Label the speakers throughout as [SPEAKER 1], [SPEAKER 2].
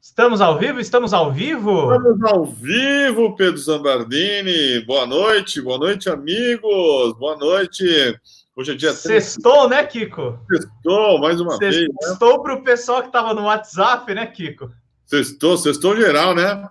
[SPEAKER 1] Estamos ao vivo? Estamos ao vivo?
[SPEAKER 2] Estamos ao vivo, Pedro Zambardini. Boa noite, amigos. Boa noite. Hoje é dia 30.
[SPEAKER 1] Sextou, né, Kiko?
[SPEAKER 2] Sextou, mais uma vez, né?
[SPEAKER 1] Sextou para o pessoal que estava no WhatsApp, né, Kiko?
[SPEAKER 2] Sextou geral, né?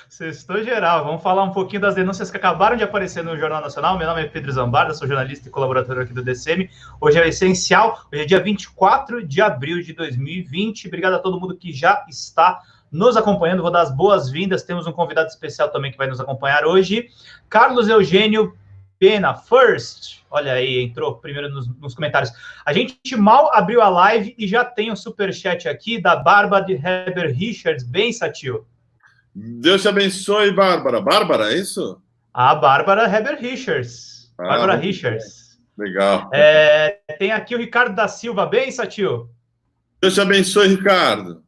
[SPEAKER 1] Sextou geral. Vamos falar um pouquinho das denúncias que acabaram de aparecer no Jornal Nacional. Meu nome é Pedro Zambarda, sou jornalista e colaborador aqui do DCM. Hoje é essencial, hoje é dia 24 de abril de 2020. Obrigado a todo mundo que já está nos acompanhando. Vou dar as boas-vindas. Temos um convidado especial também que vai nos acompanhar hoje. Carlos Eugênio Pena, first. Olha aí, entrou primeiro nos comentários. A gente mal abriu a live e já tem um superchat aqui da Bárbara de Heber Richards. Bem, Satil.
[SPEAKER 2] Deus te abençoe, Bárbara. Bárbara, é isso?
[SPEAKER 1] A Bárbara Heber Richards. Bárbara Richards.
[SPEAKER 2] Legal.
[SPEAKER 1] Tem aqui o Ricardo da Silva. Bem, Satil?
[SPEAKER 2] Deus te abençoe, Ricardo.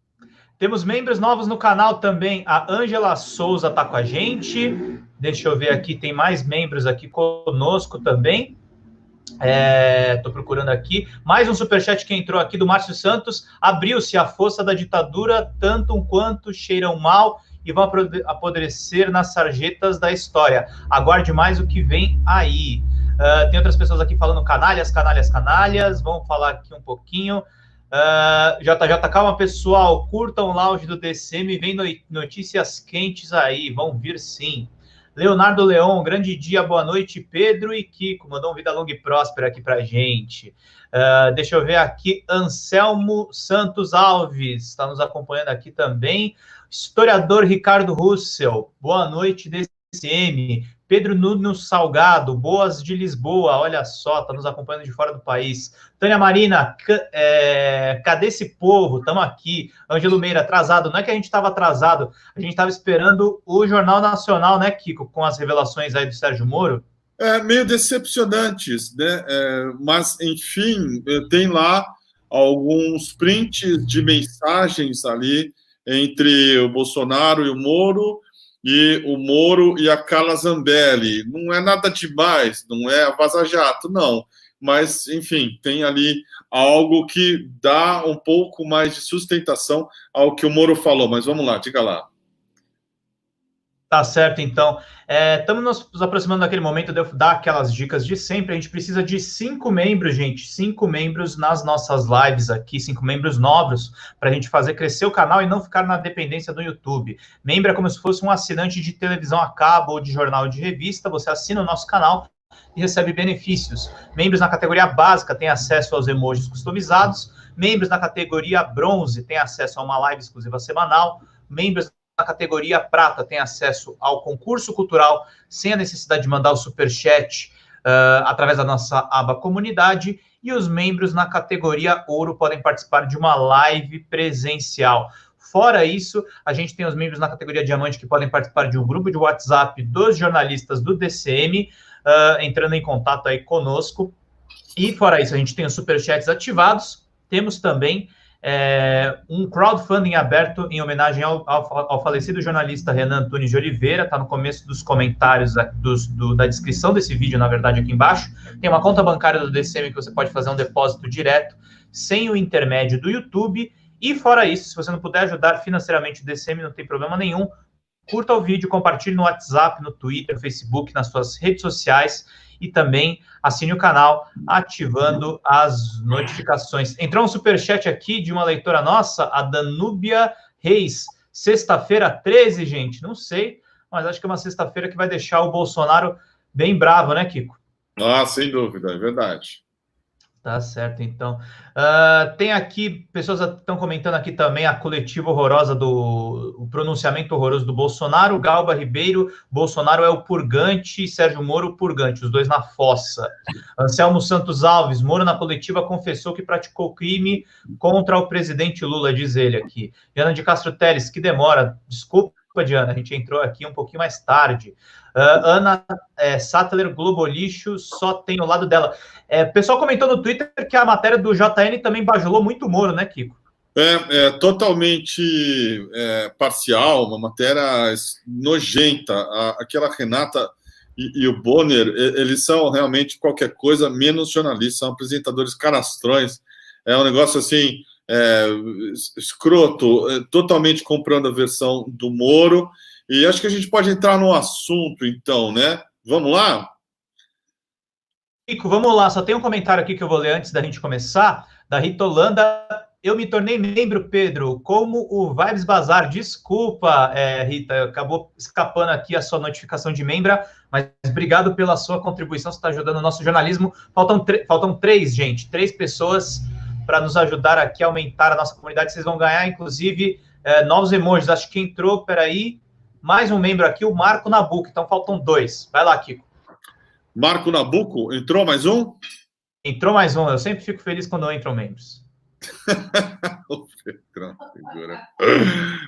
[SPEAKER 1] Temos membros novos no canal também. A Ângela Souza está com a gente. Deixa eu ver aqui, tem mais membros aqui conosco também. Estou procurando aqui. Mais um superchat que entrou aqui do Márcio Santos. Abriu-se a força da ditadura, tanto quanto cheiram mal e vão apodrecer nas sarjetas da história. Aguarde mais o que vem aí. Tem outras pessoas aqui falando canalhas. Vamos falar aqui um pouquinho. JJ, calma, pessoal. Curtam o lounge do DCM. Vem notícias quentes aí. Vão vir sim. Leonardo Leon, grande dia, boa noite, Pedro e Kiko, mandou um vida longa e próspera aqui pra gente. Deixa eu ver aqui, Anselmo Santos Alves, está nos acompanhando aqui também. Historiador Ricardo Russell, boa noite, DCM. Pedro Nuno Salgado, boas de Lisboa, olha só, está nos acompanhando de fora do país. Tânia Marina, cadê esse povo? Estamos aqui. Ângelo Meira, atrasado. Não é que a gente estava atrasado, a gente estava esperando o Jornal Nacional, né, Kiko, com as revelações aí do Sérgio Moro.
[SPEAKER 2] Meio decepcionantes, né? Mas, enfim, tem lá alguns prints de mensagens ali entre o Bolsonaro e o Moro e a Carla Zambelli. Não é nada demais, não é Vaza Jato, não. Mas, enfim, tem ali algo que dá um pouco mais de sustentação ao que o Moro falou. Mas vamos lá, diga lá.
[SPEAKER 1] Tá certo, então. Estamos nos aproximando daquele momento de eu dar aquelas dicas de sempre. A gente precisa de 5 membros, gente. 5 membros nas nossas lives aqui, 5 membros novos, para a gente fazer crescer o canal e não ficar na dependência do YouTube. Membro é como se fosse um assinante de televisão a cabo ou de jornal de revista. Você assina o nosso canal e recebe benefícios. Membros na categoria básica têm acesso aos emojis customizados. Membros na categoria bronze têm acesso a uma live exclusiva semanal. Membros na categoria prata tem acesso ao concurso cultural sem a necessidade de mandar o superchat através da nossa aba comunidade, e os membros na categoria ouro podem participar de uma live presencial. Fora isso, a gente tem os membros na categoria diamante que podem participar de um grupo de WhatsApp dos jornalistas do DCM, entrando em contato aí conosco. E fora isso, a gente tem os superchats ativados. Temos também um crowdfunding aberto em homenagem ao falecido jornalista Renan Antunes de Oliveira. Está no começo dos comentários da descrição desse vídeo, na verdade, aqui embaixo. Tem uma conta bancária do DCM que você pode fazer um depósito direto, sem o intermédio do YouTube. E fora isso, se você não puder ajudar financeiramente o DCM, não tem problema nenhum. Curta o vídeo, compartilhe no WhatsApp, no Twitter, no Facebook, nas suas redes sociais, e também assine o canal ativando as notificações. Entrou um superchat aqui de uma leitora nossa, a Danúbia Reis. Sexta-feira 13, gente, não sei, mas acho que é uma sexta-feira que vai deixar o Bolsonaro bem bravo, né, Kiko?
[SPEAKER 2] Sem dúvida, é verdade.
[SPEAKER 1] Tá certo, então. Tem aqui, pessoas estão comentando aqui também a coletiva horrorosa o pronunciamento horroroso do Bolsonaro. Galba Ribeiro, Bolsonaro é o purgante, Sérgio Moro o purgante, os dois na fossa. Anselmo Santos Alves, Moro na coletiva confessou que praticou crime contra o presidente Lula, diz ele aqui. Diana de Castro Teles, que demora, desculpa, Diana, a gente entrou aqui um pouquinho mais tarde. Ana Sattler, Globo Lixo, só tem o lado dela. O pessoal comentou no Twitter que a matéria do JN também bajulou muito o Moro, né, Kiko?
[SPEAKER 2] Totalmente parcial, uma matéria nojenta. Aquela Renata e o Bonner, eles são realmente qualquer coisa menos jornalistas, são apresentadores canastrões. É um negócio assim, escroto, totalmente comprando a versão do Moro. E acho que a gente pode entrar no assunto, então, né? Vamos lá?
[SPEAKER 1] Rico, vamos lá. Só tem um comentário aqui que eu vou ler antes da gente começar, da Rita Holanda. Eu me tornei membro, Pedro, como o Vibes Bazar. Desculpa, Rita, acabou escapando aqui a sua notificação de membra, mas obrigado pela sua contribuição, você está ajudando o nosso jornalismo. Faltam três, gente, 3 pessoas para nos ajudar aqui a aumentar a nossa comunidade. Vocês vão ganhar, inclusive, novos emojis. Acho que entrou, peraí, mais um membro aqui, o Marco Nabuco. Então faltam 2. Vai lá, Kiko.
[SPEAKER 2] Marco Nabuco, entrou mais um?
[SPEAKER 1] Entrou mais um. Eu sempre fico feliz quando entram membros.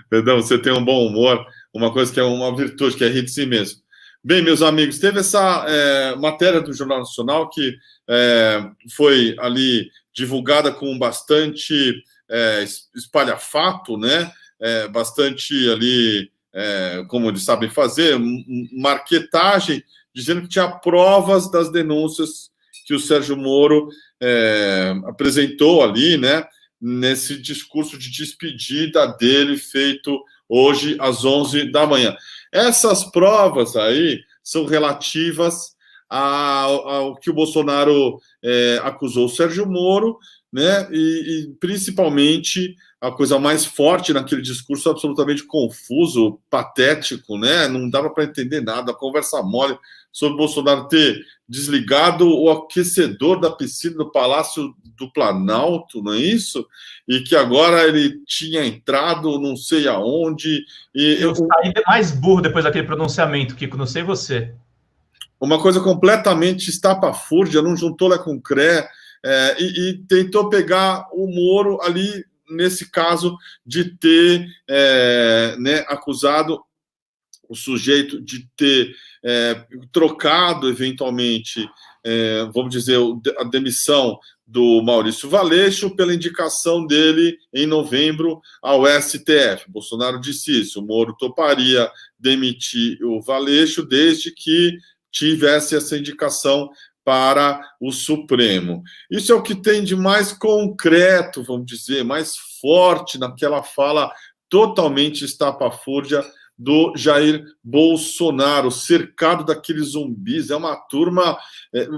[SPEAKER 2] Perdão, você tem um bom humor, uma coisa que é uma virtude, que é rir de si mesmo. Bem, meus amigos, teve essa matéria do Jornal Nacional que foi ali divulgada com bastante espalhafato, né? Bastante ali, como eles sabem fazer, marketagem, dizendo que tinha provas das denúncias que o Sérgio Moro apresentou ali, né, nesse discurso de despedida dele, feito hoje às 11 da manhã. Essas provas aí são relativas ao que o Bolsonaro acusou o Sérgio Moro, né, e principalmente a coisa mais forte naquele discurso absolutamente confuso, patético, né, não dava para entender nada, a conversa mole sobre o Bolsonaro ter desligado o aquecedor da piscina do Palácio do Planalto, não é isso? E que agora ele tinha entrado não sei aonde.
[SPEAKER 1] Eu saí mais burro depois daquele pronunciamento, Kiko, não sei você.
[SPEAKER 2] Uma coisa completamente estapafúrdia, não juntou lá com cré, e tentou pegar o Moro ali, nesse caso, de ter né, acusado o sujeito de ter trocado, eventualmente, vamos dizer, a demissão do Maurício Valeixo pela indicação dele em novembro ao STF. Bolsonaro disse isso, o Moro toparia demitir o Valeixo desde que tivesse essa indicação para o Supremo. Isso é o que tem de mais concreto, vamos dizer, mais forte naquela fala totalmente estapafúrdia do Jair Bolsonaro, cercado daqueles zumbis. É uma turma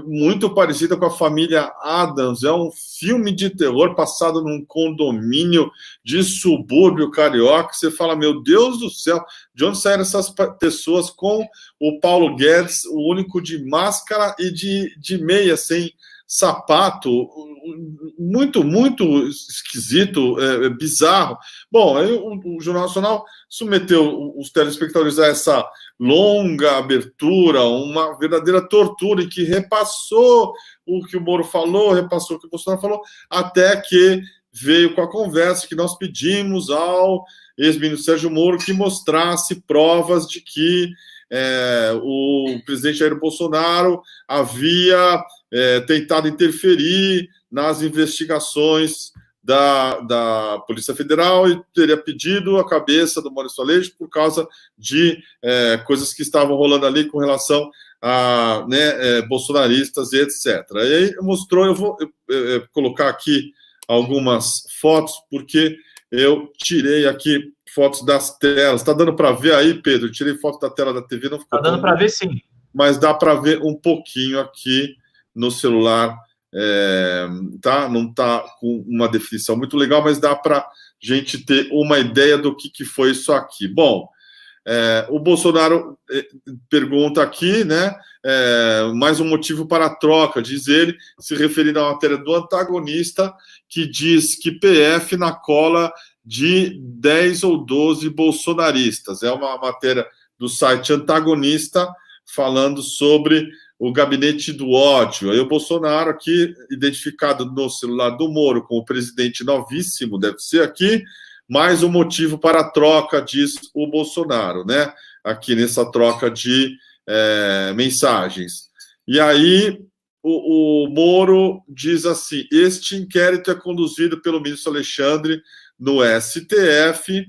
[SPEAKER 2] muito parecida com a família Addams. É um filme de terror passado num condomínio de subúrbio carioca. Você fala, meu Deus do céu, de onde saíram essas pessoas com o Paulo Guedes, o único de máscara e de meia, sem sapato, muito, muito esquisito, bizarro. Bom, aí o Jornal Nacional submeteu os telespectadores a essa longa abertura, uma verdadeira tortura, em que repassou o que o Moro falou, repassou o que o Bolsonaro falou, até que veio com a conversa que nós pedimos ao ex-ministro Sérgio Moro que mostrasse provas de que o presidente Jair Bolsonaro havia tentado interferir nas investigações da Polícia Federal e teria pedido a cabeça do Maurício Valeixo por causa de coisas que estavam rolando ali com relação a bolsonaristas e etc. E aí mostrou, eu vou colocar aqui algumas fotos, porque eu tirei aqui fotos das telas. Está dando para ver aí, Pedro? Eu tirei foto da tela da TV, não ficou.
[SPEAKER 1] Está dando para ver, sim.
[SPEAKER 2] Mas dá para ver um pouquinho aqui no celular. Tá? Não está com uma definição muito legal, mas dá para a gente ter uma ideia do que foi isso aqui. Bom, o Bolsonaro pergunta aqui, né? Mais um motivo para a troca, diz ele, se referindo à matéria do Antagonista, que diz que PF na cola de 10 ou 12 bolsonaristas. É uma matéria do site Antagonista falando sobre o gabinete do ódio. Aí o Bolsonaro aqui, identificado no celular do Moro como presidente novíssimo, deve ser aqui, mais um motivo para a troca, diz o Bolsonaro, né? Aqui nessa troca de mensagens. E aí o Moro diz assim: este inquérito é conduzido pelo ministro Alexandre no STF,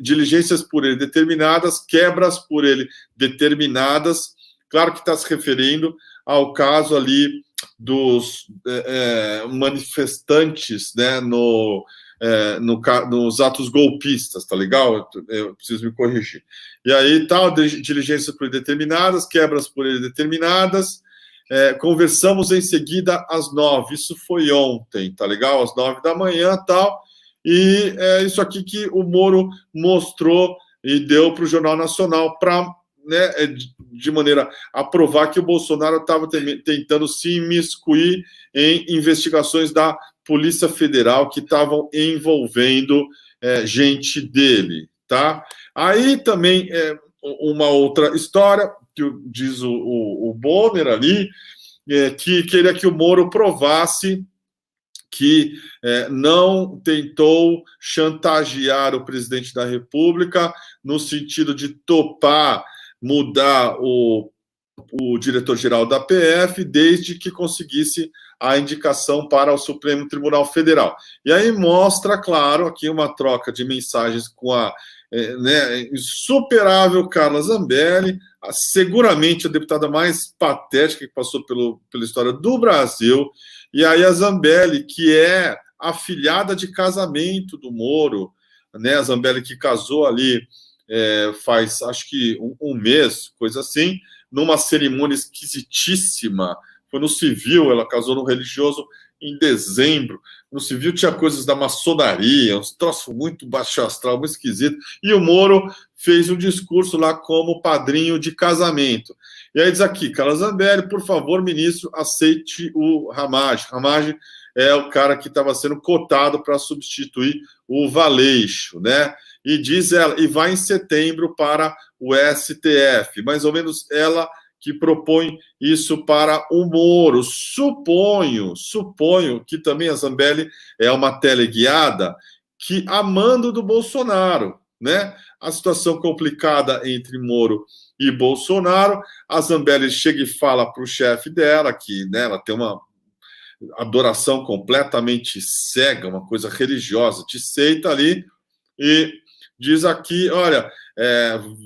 [SPEAKER 2] diligências por ele determinadas, quebras por ele determinadas. Claro que está se referindo ao caso ali dos manifestantes, né, nos atos golpistas, tá legal? Eu preciso me corrigir. E aí, tal, diligências predeterminadas, quebras predeterminadas, conversamos em seguida às 9, isso foi ontem, tá legal? Às 9 da manhã, tal, e é isso aqui que o Moro mostrou e deu para o Jornal Nacional para, né, de maneira a provar que o Bolsonaro estava tentando se imiscuir em investigações da Polícia Federal que estavam envolvendo gente dele, tá? Aí também uma outra história que diz o Bonner ali, que queria que o Moro provasse que não tentou chantagear o presidente da República no sentido de topar mudar o diretor-geral da PF desde que conseguisse a indicação para o Supremo Tribunal Federal. E aí mostra, claro, aqui uma troca de mensagens com a insuperável Carla Zambelli, seguramente a deputada mais patética que passou pela história do Brasil. E aí a Zambelli, que é a filhada de casamento do Moro, né? A Zambelli que casou ali faz, acho que um mês, coisa assim, numa cerimônia esquisitíssima. Foi no civil, ela casou no religioso em dezembro. No civil tinha coisas da maçonaria, uns troços muito baixo astral, muito esquisito. E o Moro fez um discurso lá como padrinho de casamento. E aí diz aqui, Carla Zambelli, por favor, ministro, aceite o Ramagem. Ramagem é o cara que estava sendo cotado para substituir o Valeixo, né? E diz ela, e vai em setembro para o STF. Mais ou menos ela que propõe isso para o Moro. Suponho que também a Zambelli é uma teleguiada que a mando do Bolsonaro, né? A situação complicada entre Moro e Bolsonaro, a Zambelli chega e fala para o chefe dela que, né, ela tem uma adoração completamente cega, uma coisa religiosa, de seita ali, e diz aqui, olha,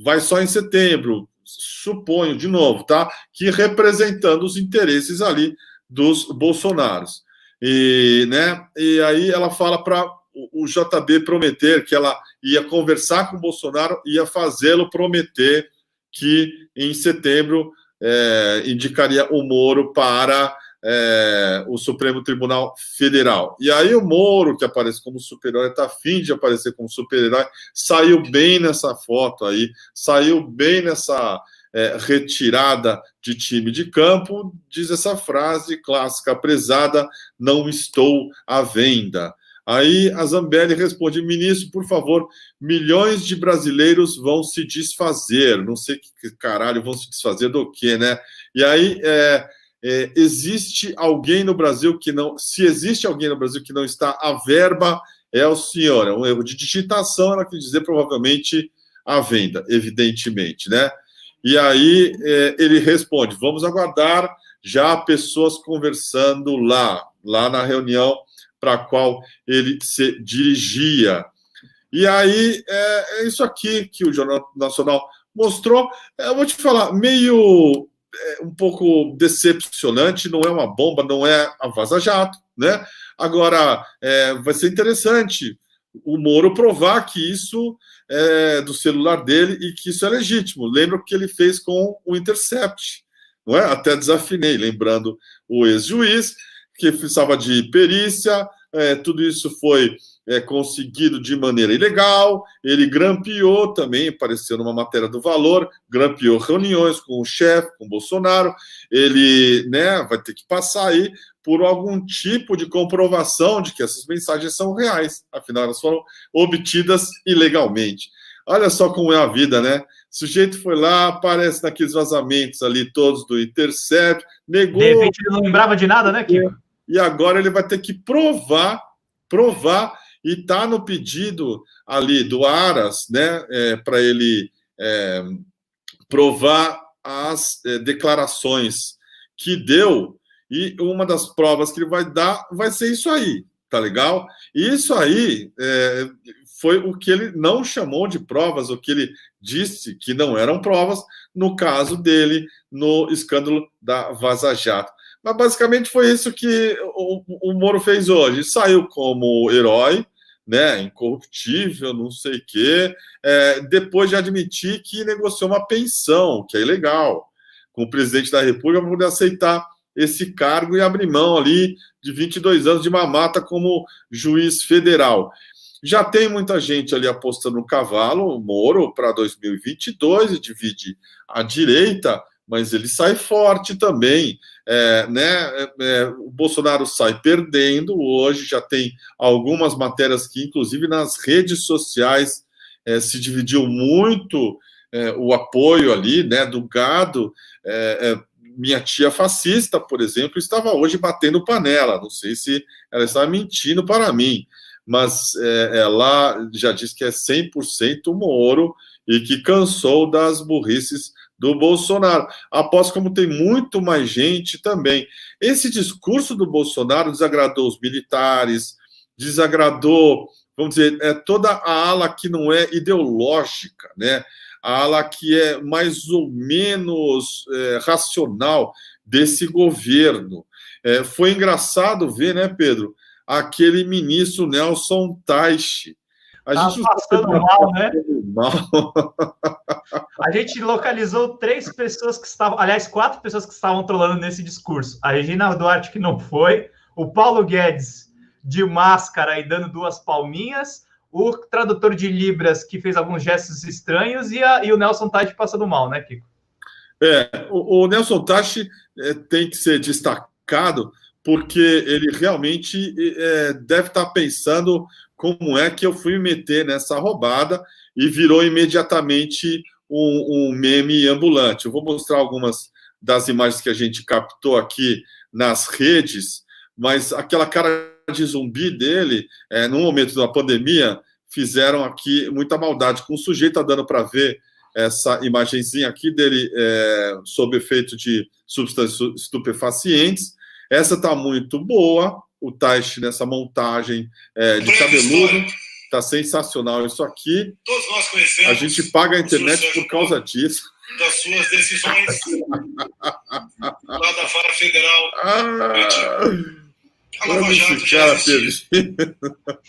[SPEAKER 2] vai só em setembro, suponho, de novo, tá? Que representando os interesses ali dos Bolsonaros. E, né, e aí ela fala para o JB prometer que ela ia conversar com o Bolsonaro, ia fazê-lo prometer que em setembro indicaria o Moro para o Supremo Tribunal Federal. E aí o Moro, que aparece como super-herói, está afim de aparecer como super-herói, saiu bem nessa foto aí, saiu bem nessa retirada de time de campo, diz essa frase clássica, prezada, não estou à venda. Aí a Zambelli responde, ministro, por favor, milhões de brasileiros vão se desfazer, não sei que caralho, vão se desfazer do quê, né? E aí existe alguém no Brasil que não... Se existe alguém no Brasil que não está à verba, é o senhor. É um erro de digitação, ela quer dizer provavelmente à venda, evidentemente, né? E aí ele responde, vamos aguardar já pessoas conversando lá na reunião para a qual ele se dirigia. E aí é isso aqui que o Jornal Nacional mostrou. Eu vou te falar, meio... um pouco decepcionante, não é uma bomba, não é a Vaza Jato, né? Agora, vai ser interessante o Moro provar que isso é do celular dele e que isso é legítimo. Lembra o que ele fez com o Intercept, não é? Até desafinei, lembrando o ex-juiz, que precisava de perícia, tudo isso foi conseguido de maneira ilegal, ele grampeou também, apareceu numa matéria do Valor, grampeou reuniões com o chefe, com o Bolsonaro, ele, né, vai ter que passar aí por algum tipo de comprovação de que essas mensagens são reais, afinal elas foram obtidas ilegalmente. Olha só como é a vida, né? O sujeito foi lá, aparece naqueles vazamentos ali todos do Intercept, negou... De
[SPEAKER 1] repente ele não lembrava de nada, né, Kiko?
[SPEAKER 2] E agora ele vai ter que provar, e está no pedido ali do Aras, né, para ele provar as declarações que deu, e uma das provas que ele vai dar vai ser isso aí, tá legal? E isso aí foi o que ele não chamou de provas, o que ele disse que não eram provas, no caso dele, no escândalo da Vaza Jato. Mas basicamente foi isso que o Moro fez hoje. Saiu como herói, né, incorruptível, não sei o quê, depois de admitir que negociou uma pensão, que é ilegal, com o presidente da República para poder aceitar esse cargo e abrir mão ali de 22 anos de mamata como juiz federal. Já tem muita gente ali apostando no cavalo, o Moro, para 2022, e divide a direita, mas ele sai forte também, o Bolsonaro sai perdendo hoje, já tem algumas matérias que, inclusive nas redes sociais, se dividiu muito o apoio ali, né, do gado. Minha tia fascista, por exemplo, estava hoje batendo panela, não sei se ela estava mentindo para mim, mas ela já disse que é 100% Moro e que cansou das burrices do Bolsonaro. Aposto como tem muito mais gente também. Esse discurso do Bolsonaro desagradou os militares, desagradou, vamos dizer, toda a ala que não é ideológica, né? A ala que é mais ou menos racional desse governo. Foi engraçado ver, né, Pedro, aquele ministro Nelson Teich.
[SPEAKER 1] A gente passando mal, né? A gente localizou 3 pessoas que estavam, aliás, 4 pessoas que estavam trolando nesse discurso. A Regina Duarte, que não foi, o Paulo Guedes de máscara e dando 2 palminhas, o tradutor de Libras que fez alguns gestos estranhos e o Nelson Teich passando mal, né, Kiko?
[SPEAKER 2] O Nelson Teich tem que ser destacado porque ele realmente deve estar pensando como é que eu fui me meter nessa roubada e virou imediatamente um meme ambulante. Eu vou mostrar algumas das imagens que a gente captou aqui nas redes, mas aquela cara de zumbi dele, no momento da pandemia, fizeram aqui muita maldade com o sujeito. Tá dando para ver essa imagenzinha aqui dele sob efeito de substâncias estupefacientes. Essa tá muito boa, o Teich nessa montagem de cabeludo. Tá sensacional isso aqui.
[SPEAKER 3] Todos nós conhecemos.
[SPEAKER 2] A gente paga a internet por causa disso.
[SPEAKER 3] Das suas decisões lá da Vara Federal.
[SPEAKER 2] Olha esse cara perdido.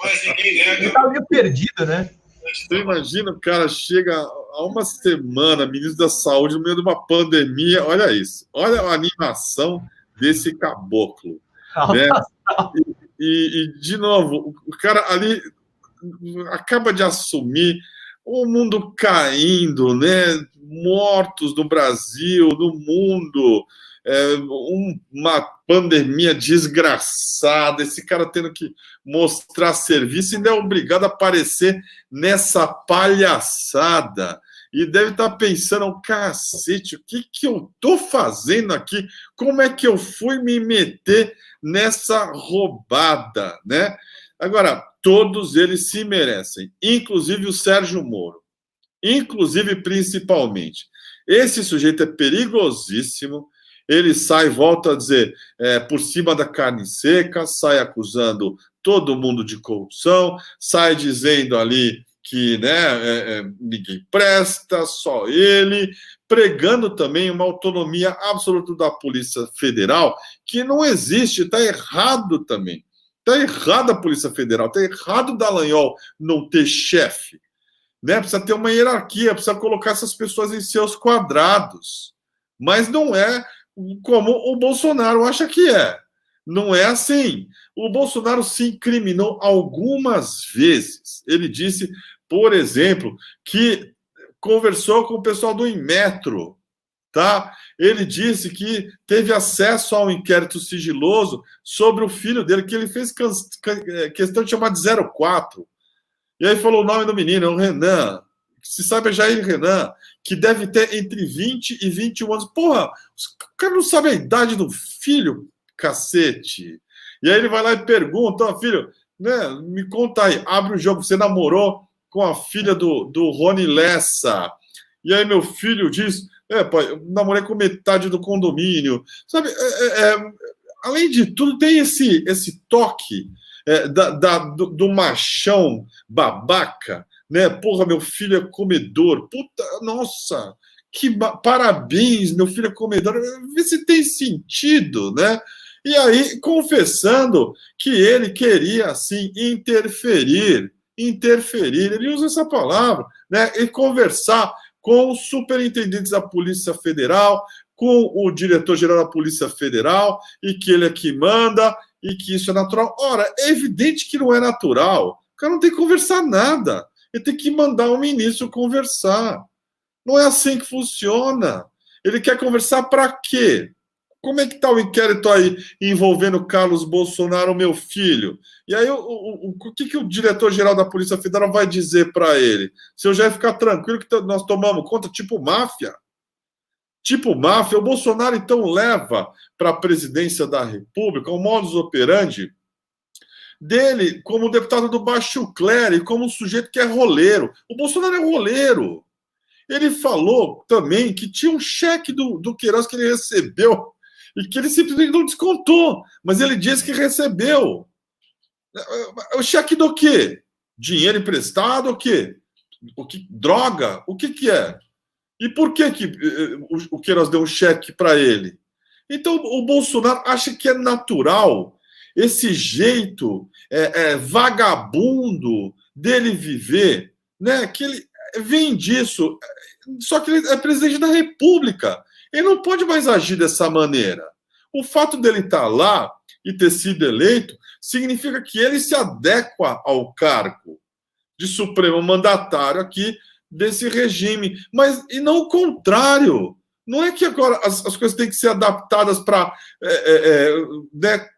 [SPEAKER 3] Mas ninguém nega.
[SPEAKER 1] Ele tá meio perdido, né?
[SPEAKER 2] Você imagina, o cara chega há uma semana, ministro da Saúde, no meio de uma pandemia. Olha isso. Olha a animação desse caboclo. Né? E, de novo, o cara ali acaba de assumir o mundo caindo, né? Mortos no Brasil, no mundo, uma pandemia desgraçada, esse cara tendo que mostrar serviço e ainda é obrigado a aparecer nessa palhaçada. E deve estar pensando, cacete, o que eu estou fazendo aqui? Como é que eu fui me meter nessa roubada, né? Agora, todos eles se merecem, inclusive o Sérgio Moro, inclusive principalmente. Esse sujeito é perigosíssimo, ele sai, volta a dizer, por cima da carne seca, sai acusando todo mundo de corrupção, sai dizendo ali que ninguém presta, só ele, pregando também uma autonomia absoluta da Polícia Federal, que não existe, está errado também. Está errado a Polícia Federal, está errado o Dallagnol não ter chefe. Né? Precisa ter uma hierarquia, precisa colocar essas pessoas em seus quadrados. Mas não é como o Bolsonaro acha que é. Não é assim. O Bolsonaro se incriminou algumas vezes. Ele disse, por exemplo, que conversou com o pessoal do Inmetro. Tá? Ele disse que teve acesso ao inquérito sigiloso sobre o filho dele, que ele fez questão de chamar de 04. E aí falou o nome do menino, é o Renan. Se sabe é Jair Renan, que deve ter entre 20 e 21 anos. Porra, o cara não sabe a idade do filho, cacete. E aí ele vai lá e pergunta, filho, né, me conta aí, abre o jogo, você namorou com a filha do Rony Lessa. E aí meu filho diz, pai, eu namorei com metade do condomínio. Sabe, além de tudo, tem esse toque do machão babaca, né? Porra, meu filho é comedor. Puta, nossa, parabéns, meu filho é comedor. Vê se tem sentido, né? E aí, confessando que ele queria, assim, interferir, ele usa essa palavra, né? E conversar com os superintendentes da Polícia Federal, com o diretor-geral da Polícia Federal, e que ele é que manda, e que isso é natural. Ora, é evidente que não é natural. O cara não tem que conversar nada. Ele tem que mandar o ministro conversar. Não é assim que funciona. Ele quer conversar para quê? Como é que está o inquérito aí envolvendo Carlos Bolsonaro, meu filho? E aí, o que o diretor-geral da Polícia Federal vai dizer para ele? Se eu já ia ficar tranquilo que nós tomamos conta, tipo máfia. Tipo máfia, o Bolsonaro, então, leva para a presidência da República o modus operandi dele como deputado do baixo clero e como um sujeito que é roleiro. O Bolsonaro é roleiro. Ele falou também que tinha um cheque do Queiroz que ele recebeu e que ele simplesmente não descontou, mas ele disse que recebeu. O cheque do quê? Dinheiro emprestado ou quê? Droga? O que é? E por que o Queiroz deu um cheque para ele? Então, o Bolsonaro acha que é natural esse jeito vagabundo dele viver, né? Que ele vem disso. Só que ele é presidente da República. Ele não pode mais agir dessa maneira. O fato dele estar lá e ter sido eleito significa que ele se adequa ao cargo de supremo mandatário aqui desse regime. Mas, e não o contrário. Não é que agora as coisas têm que ser adaptadas para né,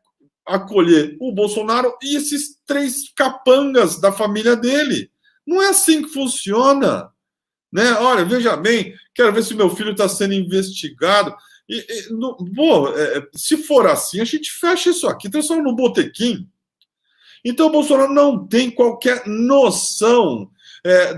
[SPEAKER 2] acolher o Bolsonaro e esses 3 capangas da família dele. Não é assim que funciona. Né? Olha, veja bem, quero ver se meu filho está sendo investigado. Se for assim, a gente fecha isso aqui, transforma no botequim. Então, o Bolsonaro não tem qualquer noção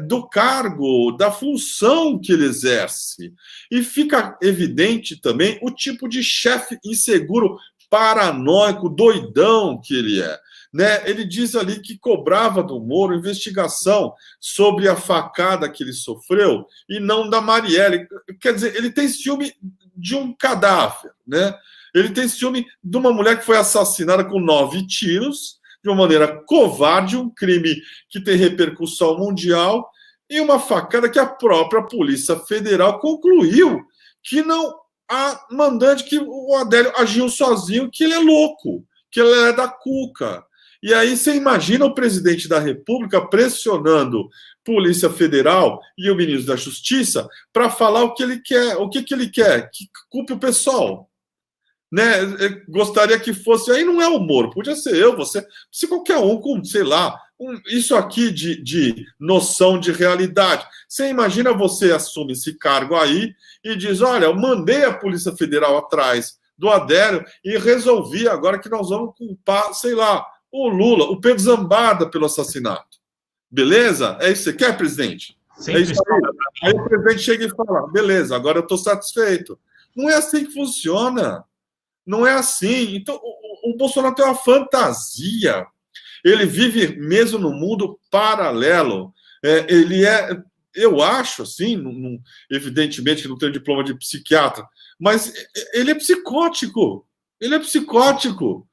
[SPEAKER 2] do cargo, da função que ele exerce. E fica evidente também o tipo de chefe inseguro, paranoico, doidão que ele é. Né? Ele diz ali que cobrava do Moro investigação sobre a facada que ele sofreu e não da Marielle. Quer dizer, ele tem ciúme de um cadáver, né? Ele tem ciúme de uma mulher que foi assassinada com 9 tiros, de uma maneira covarde, um crime que tem repercussão mundial, e uma facada que a própria Polícia Federal concluiu que não há mandante, que o Adélio agiu sozinho, que ele é louco, que ele é da cuca. E aí você imagina o presidente da República pressionando Polícia Federal e o ministro da Justiça para falar o que ele quer. O que ele quer? Que culpe o pessoal. Né? Eu gostaria que fosse... Aí não é humor, podia ser eu, você... Se qualquer um com, sei lá, isso aqui de noção de realidade. Você imagina, você assume esse cargo aí e diz, olha, eu mandei a Polícia Federal atrás do Adélio e resolvi agora que nós vamos culpar, sei lá, o Lula, o Pedro Zambada pelo assassinato. Beleza? É isso que você quer, presidente?
[SPEAKER 1] Sim,
[SPEAKER 2] é isso aí. Aí o presidente chega e fala, beleza, agora eu estou satisfeito. Não é assim que funciona. Não é assim. Então, o Bolsonaro tem uma fantasia. Ele vive mesmo no mundo paralelo. Ele é... Eu acho, assim, evidentemente que não tem diploma de psiquiatra, mas ele é psicótico. Ele é psicótico.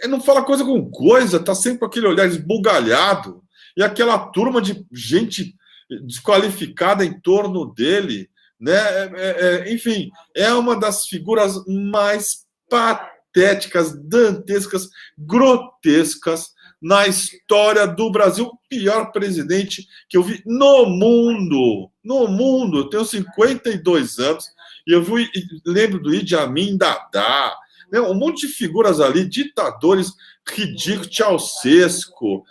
[SPEAKER 2] Não fala coisa com coisa, tá sempre com aquele olhar esbugalhado e aquela turma de gente desqualificada em torno dele, né? Enfim, é uma das figuras mais patéticas, dantescas, grotescas na história do Brasil. O pior presidente que eu vi no mundo. No mundo. Eu tenho 52 anos e eu lembro do Idi Amin Dada, né? Um monte de figuras ali, ditadores ridículos, Ceausescu,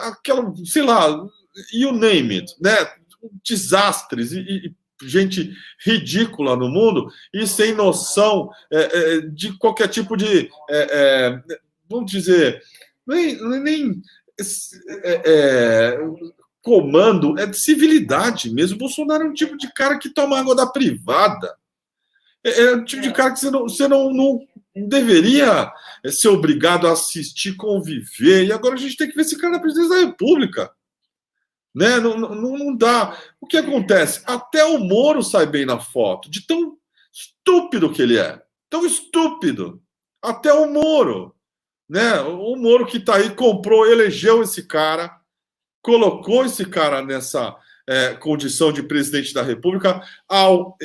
[SPEAKER 2] aquela, sei lá, you name it, né? Desastres e gente ridícula no mundo e sem noção de qualquer tipo de, vamos dizer, nem comando, é de civilidade mesmo. O Bolsonaro é um tipo de cara que toma água da privada. É um tipo de cara que você não não deveria ser obrigado a assistir, conviver, e agora a gente tem que ver esse cara na presidência da República. Né? Não dá. O que acontece? Até o Moro sai bem na foto, de tão estúpido que ele é. Tão estúpido. Até o Moro. Né? O Moro que está aí, comprou, elegeu esse cara, colocou esse cara nessa condição de presidente da República ao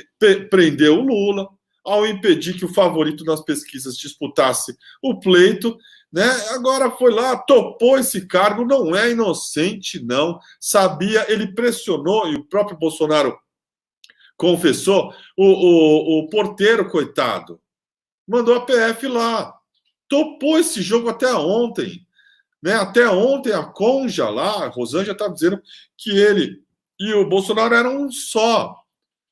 [SPEAKER 2] prender o Lula, ao impedir que o favorito nas pesquisas disputasse o pleito, né? Agora foi lá, topou esse cargo, não é inocente, não. Sabia, ele pressionou, e o próprio Bolsonaro confessou, o porteiro, coitado, mandou a PF lá. Topou esse jogo até ontem. Né? Até ontem, a Conja lá, a Rosângela estava dizendo que ele e o Bolsonaro eram um só.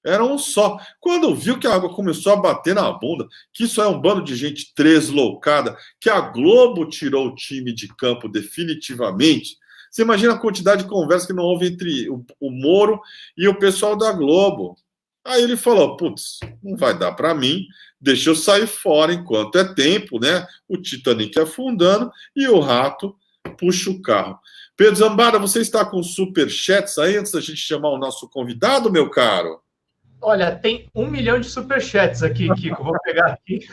[SPEAKER 2] Eram um só. Quando viu que a água começou a bater na bunda, que isso é um bando de gente tresloucada, que a Globo tirou o time de campo definitivamente, você imagina a quantidade de conversa que não houve entre o Moro e o pessoal da Globo. Aí ele falou, putz, não vai dar para mim, deixa eu sair fora enquanto é tempo, né? O Titanic afundando e o rato puxa o carro. Pedro Zambada, você está com superchats aí antes da gente chamar o nosso convidado, meu caro?
[SPEAKER 1] Olha, tem 1 milhão de superchats aqui, Kiko. Vou pegar aqui.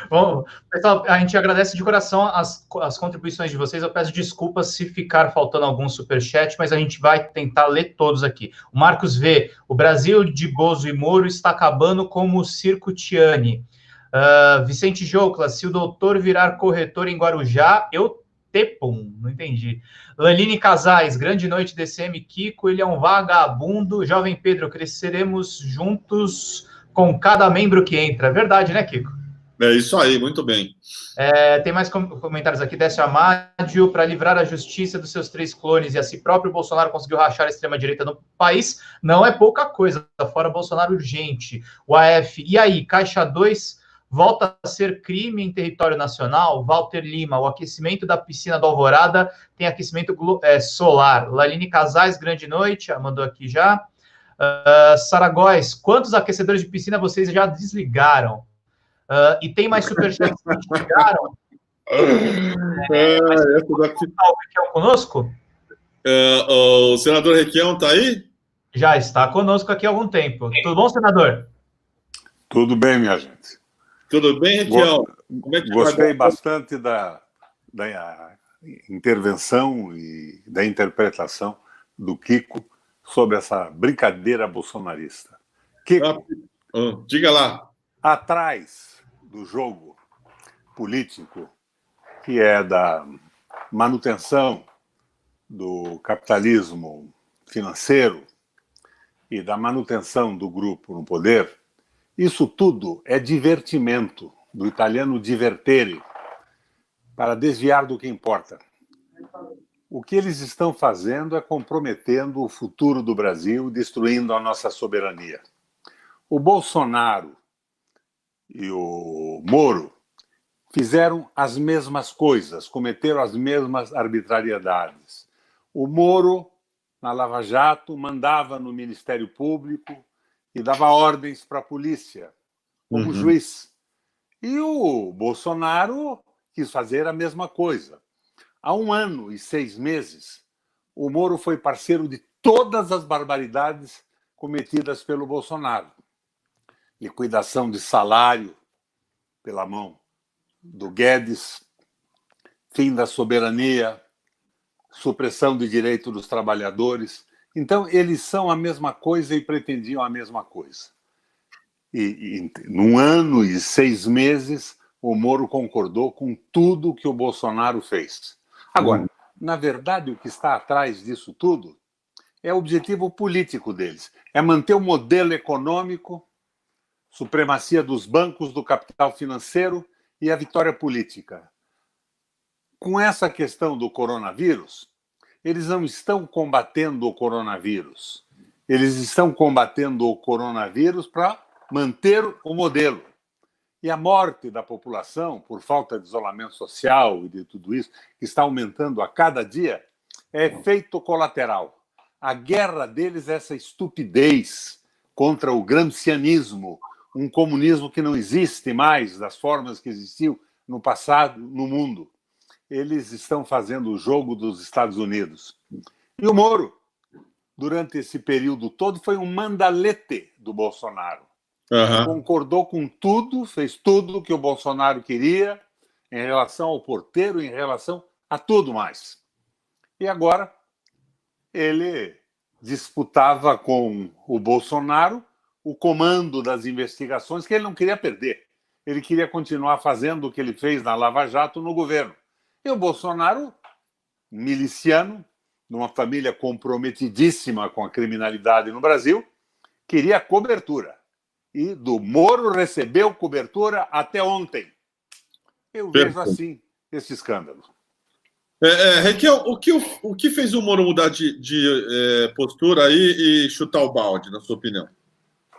[SPEAKER 1] Bom, pessoal, a gente agradece de coração as contribuições de vocês. Eu peço desculpas se ficar faltando algum superchat, mas a gente vai tentar ler todos aqui. O Marcos V. O Brasil de Bozo e Moro está acabando como o circo Tiani. Vicente Joucla. Se o doutor virar corretor em Guarujá, eu tepum. Não entendi. Laline Casais. Grande noite, DCM Kiko. Ele é um vagabundo. Jovem Pedro, cresceremos juntos com cada membro que entra. Verdade, né, Kiko?
[SPEAKER 2] É isso aí, muito bem.
[SPEAKER 1] Tem mais comentários aqui. Décio Amádio, para livrar a justiça dos seus 3 clones e a si próprio, Bolsonaro conseguiu rachar a extrema-direita no país. Não é pouca coisa, fora Bolsonaro urgente. O AF, e aí, Caixa 2 volta a ser crime em território nacional? Walter Lima, o aquecimento da piscina do Alvorada tem aquecimento solar. Laline Casais, grande noite, mandou aqui já. Saragóis, quantos aquecedores de piscina vocês já desligaram? E tem mais superchats que chegaram. Requião conosco?
[SPEAKER 2] O senador Requião está aí?
[SPEAKER 1] Já está conosco aqui há algum tempo. Tudo bom, senador?
[SPEAKER 4] Tudo bem, minha gente.
[SPEAKER 2] Tudo bem, Requião?
[SPEAKER 4] Gostei bastante da intervenção e da interpretação do Kiko sobre essa brincadeira bolsonarista. Kiko,
[SPEAKER 2] diga lá.
[SPEAKER 4] Atrás do jogo político, que é da manutenção do capitalismo financeiro e da manutenção do grupo no poder, isso tudo é divertimento, do italiano divertere, para desviar do que importa. O que eles estão fazendo é comprometendo o futuro do Brasil, destruindo a nossa soberania. O Bolsonaro e o Moro fizeram as mesmas coisas, cometeram as mesmas arbitrariedades. O Moro, na Lava Jato, mandava no Ministério Público e dava ordens para a polícia, como juiz. E o Bolsonaro quis fazer a mesma coisa. Há 1 ano e 6 meses, o Moro foi parceiro de todas as barbaridades cometidas pelo Bolsonaro. Liquidação de salário pela mão do Guedes, fim da soberania, supressão do direito dos trabalhadores. Então, eles são a mesma coisa e pretendiam a mesma coisa. E num ano e 6 meses, o Moro concordou com tudo que o Bolsonaro fez. Agora, na verdade, o que está atrás disso tudo é o objetivo político deles. É manter o modelo econômico, supremacia dos bancos, do capital financeiro e a vitória política. Com essa questão do coronavírus, eles não estão combatendo o coronavírus. Eles estão combatendo o coronavírus para manter o modelo. E a morte da população, por falta de isolamento social e de tudo isso, que está aumentando a cada dia, é efeito colateral. A guerra deles é essa estupidez contra o gramscianismo, um comunismo que não existe mais das formas que existiam no passado no mundo. Eles estão fazendo o jogo dos Estados Unidos. E o Moro, durante esse período todo, foi um mandalete do Bolsonaro. Concordou com tudo, fez tudo o que o Bolsonaro queria em relação ao porteiro, em relação a tudo mais. E agora ele disputava com o Bolsonaro o comando das investigações que ele não queria perder. Ele queria continuar fazendo o que ele fez na Lava Jato no governo. E o Bolsonaro, miliciano, numa família comprometidíssima com a criminalidade no Brasil, queria cobertura. E do Moro recebeu cobertura até ontem. Eu vejo assim esse escândalo.
[SPEAKER 2] Raquel, o que fez o Moro mudar de postura aí e chutar o balde, na sua opinião?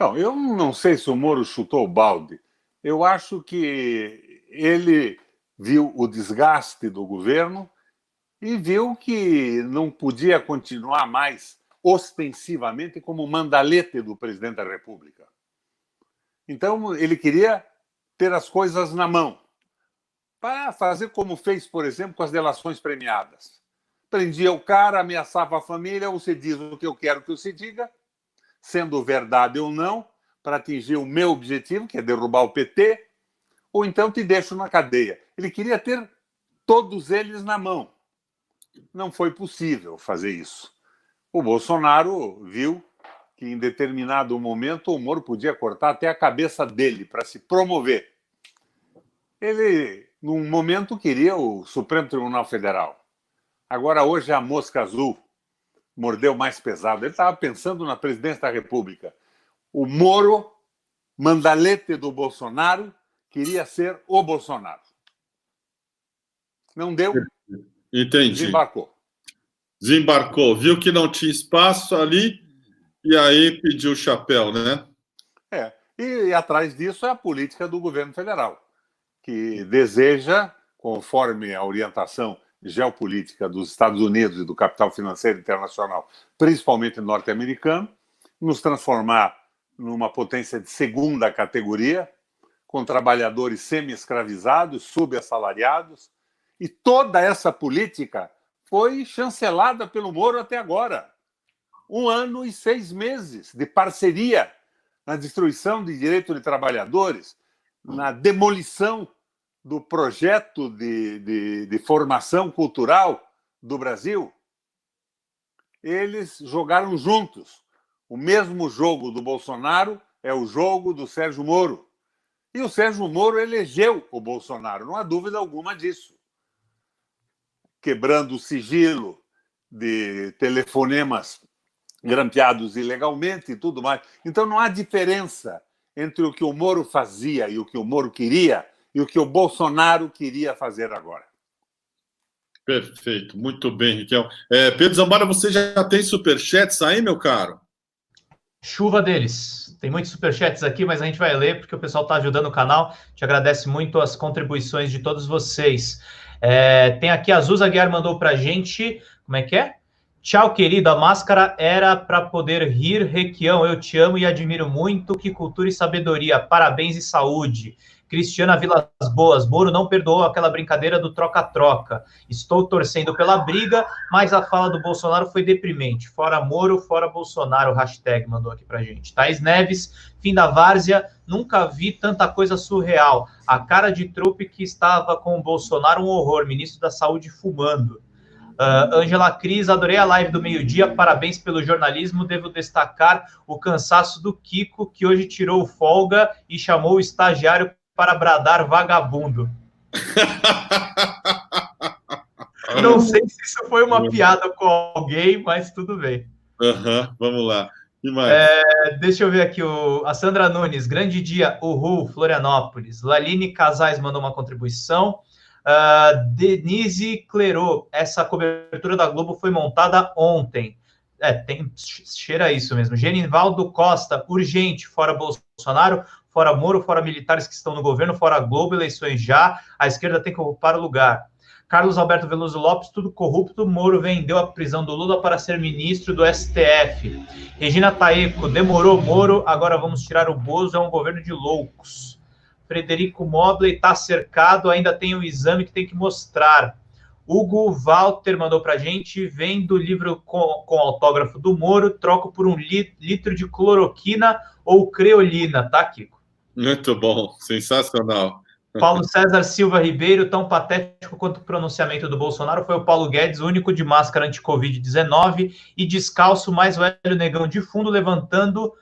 [SPEAKER 4] Não, eu não sei se o Moro chutou o balde. Eu acho que ele viu o desgaste do governo e viu que não podia continuar mais ostensivamente como mandalete do presidente da República. Então, ele queria ter as coisas na mão, para fazer como fez, por exemplo, com as delações premiadas. Prendia o cara, ameaçava a família, você diz o que eu quero que você diga, sendo verdade ou não, para atingir o meu objetivo, que é derrubar o PT, ou então te deixo na cadeia. Ele queria ter todos eles na mão. Não foi possível fazer isso. O Bolsonaro viu que, em determinado momento, o Moro podia cortar até a cabeça dele para se promover. Ele, num momento, queria o Supremo Tribunal Federal. Agora, hoje, a mosca azul mordeu mais pesado. Ele estava pensando na presidência da República. O Moro, mandalete do Bolsonaro, queria ser o Bolsonaro. Não deu.
[SPEAKER 2] Entendi.
[SPEAKER 4] Desembarcou.
[SPEAKER 2] Viu que não tinha espaço ali e aí pediu o chapéu, né?
[SPEAKER 4] E atrás disso é a política do governo federal, que deseja, conforme a orientação geopolítica dos Estados Unidos e do capital financeiro internacional, principalmente norte-americano, nos transformar numa potência de segunda categoria, com trabalhadores semi-escravizados, subassalariados, e toda essa política foi chancelada pelo Moro até agora. 1 ano e 6 meses de parceria na destruição de direitos de trabalhadores, na demolição do projeto de formação cultural do Brasil. Eles jogaram juntos. O mesmo jogo do Bolsonaro é o jogo do Sérgio Moro. E o Sérgio Moro elegeu o Bolsonaro, não há dúvida alguma disso. Quebrando o sigilo de telefonemas grampeados ilegalmente e tudo mais. Então não há diferença entre o que o Moro fazia e o que o Moro queria e o que o Bolsonaro queria fazer agora.
[SPEAKER 2] Perfeito, muito bem, Riquel. Pedro Zambara, você já tem superchats aí, meu caro?
[SPEAKER 1] Chuva deles. Tem muitos superchats aqui, mas a gente vai ler porque o pessoal está ajudando o canal. Te agradece muito as contribuições de todos vocês. Tem aqui a Zuza Guiar mandou para a gente. Como é que é? Tchau, querido. A máscara era para poder rir. Requião, eu te amo e admiro muito. Que cultura e sabedoria. Parabéns e saúde. Cristiana Vilas Boas. Moro não perdoou aquela brincadeira do troca-troca. Estou torcendo pela briga, mas a fala do Bolsonaro foi deprimente. Fora Moro, fora Bolsonaro. Hashtag mandou aqui pra gente. Thaís Neves, fim da várzea. Nunca vi tanta coisa surreal. A cara de trupe que estava com o Bolsonaro, um horror. Ministro da Saúde fumando. Ângela Cris, adorei a live do meio-dia, parabéns pelo jornalismo, devo destacar o cansaço do Kiko, que hoje tirou folga e chamou o estagiário para bradar vagabundo. Não sei se isso foi uma piada com alguém, mas tudo bem.
[SPEAKER 2] Vamos lá. E mais?
[SPEAKER 1] Deixa eu ver aqui, a Sandra Nunes, grande dia, uhul, Florianópolis. Laline Casais mandou uma contribuição. Denise Clerot, essa cobertura da Globo foi montada ontem. Cheira isso mesmo. Genivaldo Costa, urgente, fora Bolsonaro, fora Moro, fora militares que estão no governo, fora Globo, eleições já, a esquerda tem que ocupar o lugar. Carlos Alberto Veloso Lopes, tudo corrupto. Moro vendeu a prisão do Lula para ser ministro do STF. Regina Taeco, demorou Moro, agora vamos tirar o Bozo, é um governo de loucos. Frederico Mobley está cercado, ainda tem um exame que tem que mostrar. Hugo Walter mandou para a gente, vendo o livro com autógrafo do Moro, troco por um litro de cloroquina ou creolina, tá, Kiko?
[SPEAKER 2] Muito bom, sensacional.
[SPEAKER 1] Paulo César Silva Ribeiro, tão patético quanto o pronunciamento do Bolsonaro foi o Paulo Guedes, o único de máscara anti-Covid-19 e descalço, mais velho negão de fundo, levantando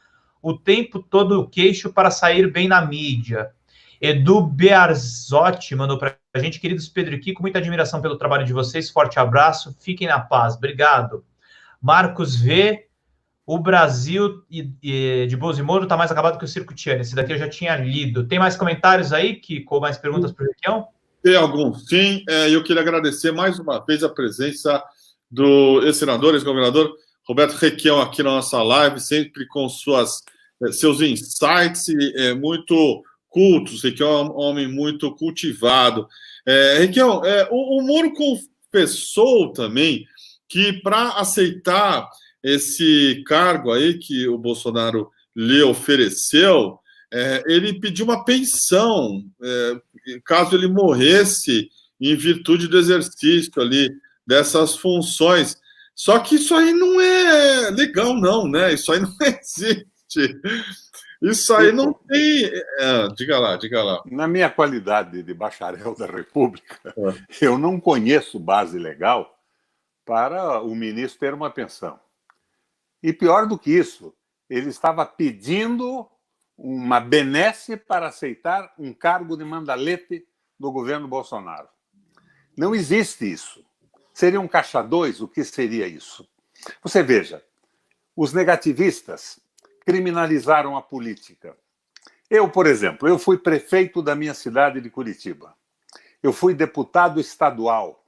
[SPEAKER 1] o tempo todo o queixo para sair bem na mídia. Edu Bearzotti mandou para a gente, queridos Pedro e Kiko, muita admiração pelo trabalho de vocês, forte abraço, fiquem na paz, obrigado. Marcos V, o Brasil de Bozo e Moro está mais acabado que o Circo Tiana. Esse daqui eu já tinha lido. Tem mais comentários aí, Kiko? Mais perguntas para o Requião?
[SPEAKER 2] Tem alguns, sim. Eu queria agradecer mais uma vez a presença do ex-senador, ex-governador Roberto Requião aqui na nossa live, sempre com seus insights muito cultos. Requião é um homem muito cultivado. Requião, o Moro confessou também que para aceitar esse cargo aí que o Bolsonaro lhe ofereceu, ele pediu uma pensão, caso ele morresse em virtude do exercício ali dessas funções. Só que isso aí não é legal, não, né? Isso aí não existe. Isso aí não tem... Diga lá.
[SPEAKER 4] Na minha qualidade de bacharel da República, eu não conheço base legal para o ministro ter uma pensão. E pior do que isso, ele estava pedindo uma benesse para aceitar um cargo de mandalete do governo Bolsonaro. Não existe isso. Seria um caixa 2? O que seria isso? Você veja, os negativistas criminalizaram a política. Eu, por exemplo, eu fui prefeito da minha cidade de Curitiba. Eu fui deputado estadual.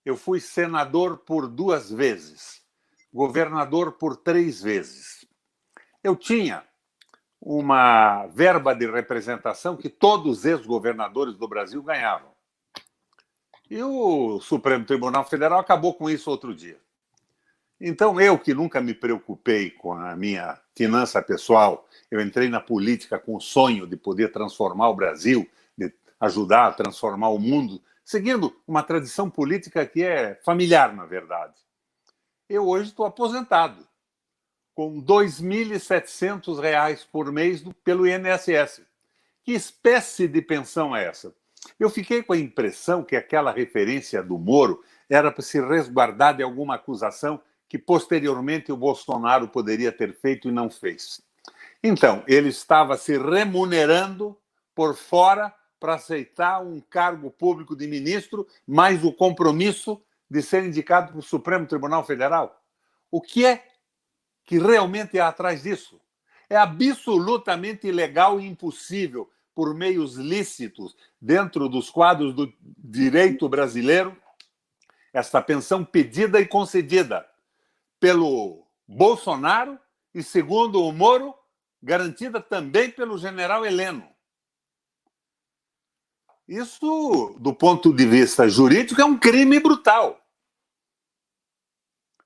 [SPEAKER 4] Eu fui senador por 2 vezes. Governador por 3 vezes. Eu tinha uma verba de representação que todos os ex-governadores do Brasil ganhavam. E o Supremo Tribunal Federal acabou com isso outro dia. Então, eu que nunca me preocupei com a minha finança pessoal, eu entrei na política com o sonho de poder transformar o Brasil, de ajudar a transformar o mundo, seguindo uma tradição política que é familiar, na verdade. Eu hoje estou aposentado, com R$ 2.700 por mês pelo INSS. Que espécie de pensão é essa? Eu fiquei com a impressão que aquela referência do Moro era para se resguardar de alguma acusação que posteriormente o Bolsonaro poderia ter feito e não fez. Então, ele estava se remunerando por fora para aceitar um cargo público de ministro, mais o compromisso de ser indicado para o Supremo Tribunal Federal. O que é que realmente é atrás disso? É absolutamente ilegal e impossível, por meios lícitos, dentro dos quadros do direito brasileiro, essa pensão pedida e concedida pelo Bolsonaro e, segundo o Moro, garantida também pelo general Heleno. Isso, do ponto de vista jurídico, é um crime brutal.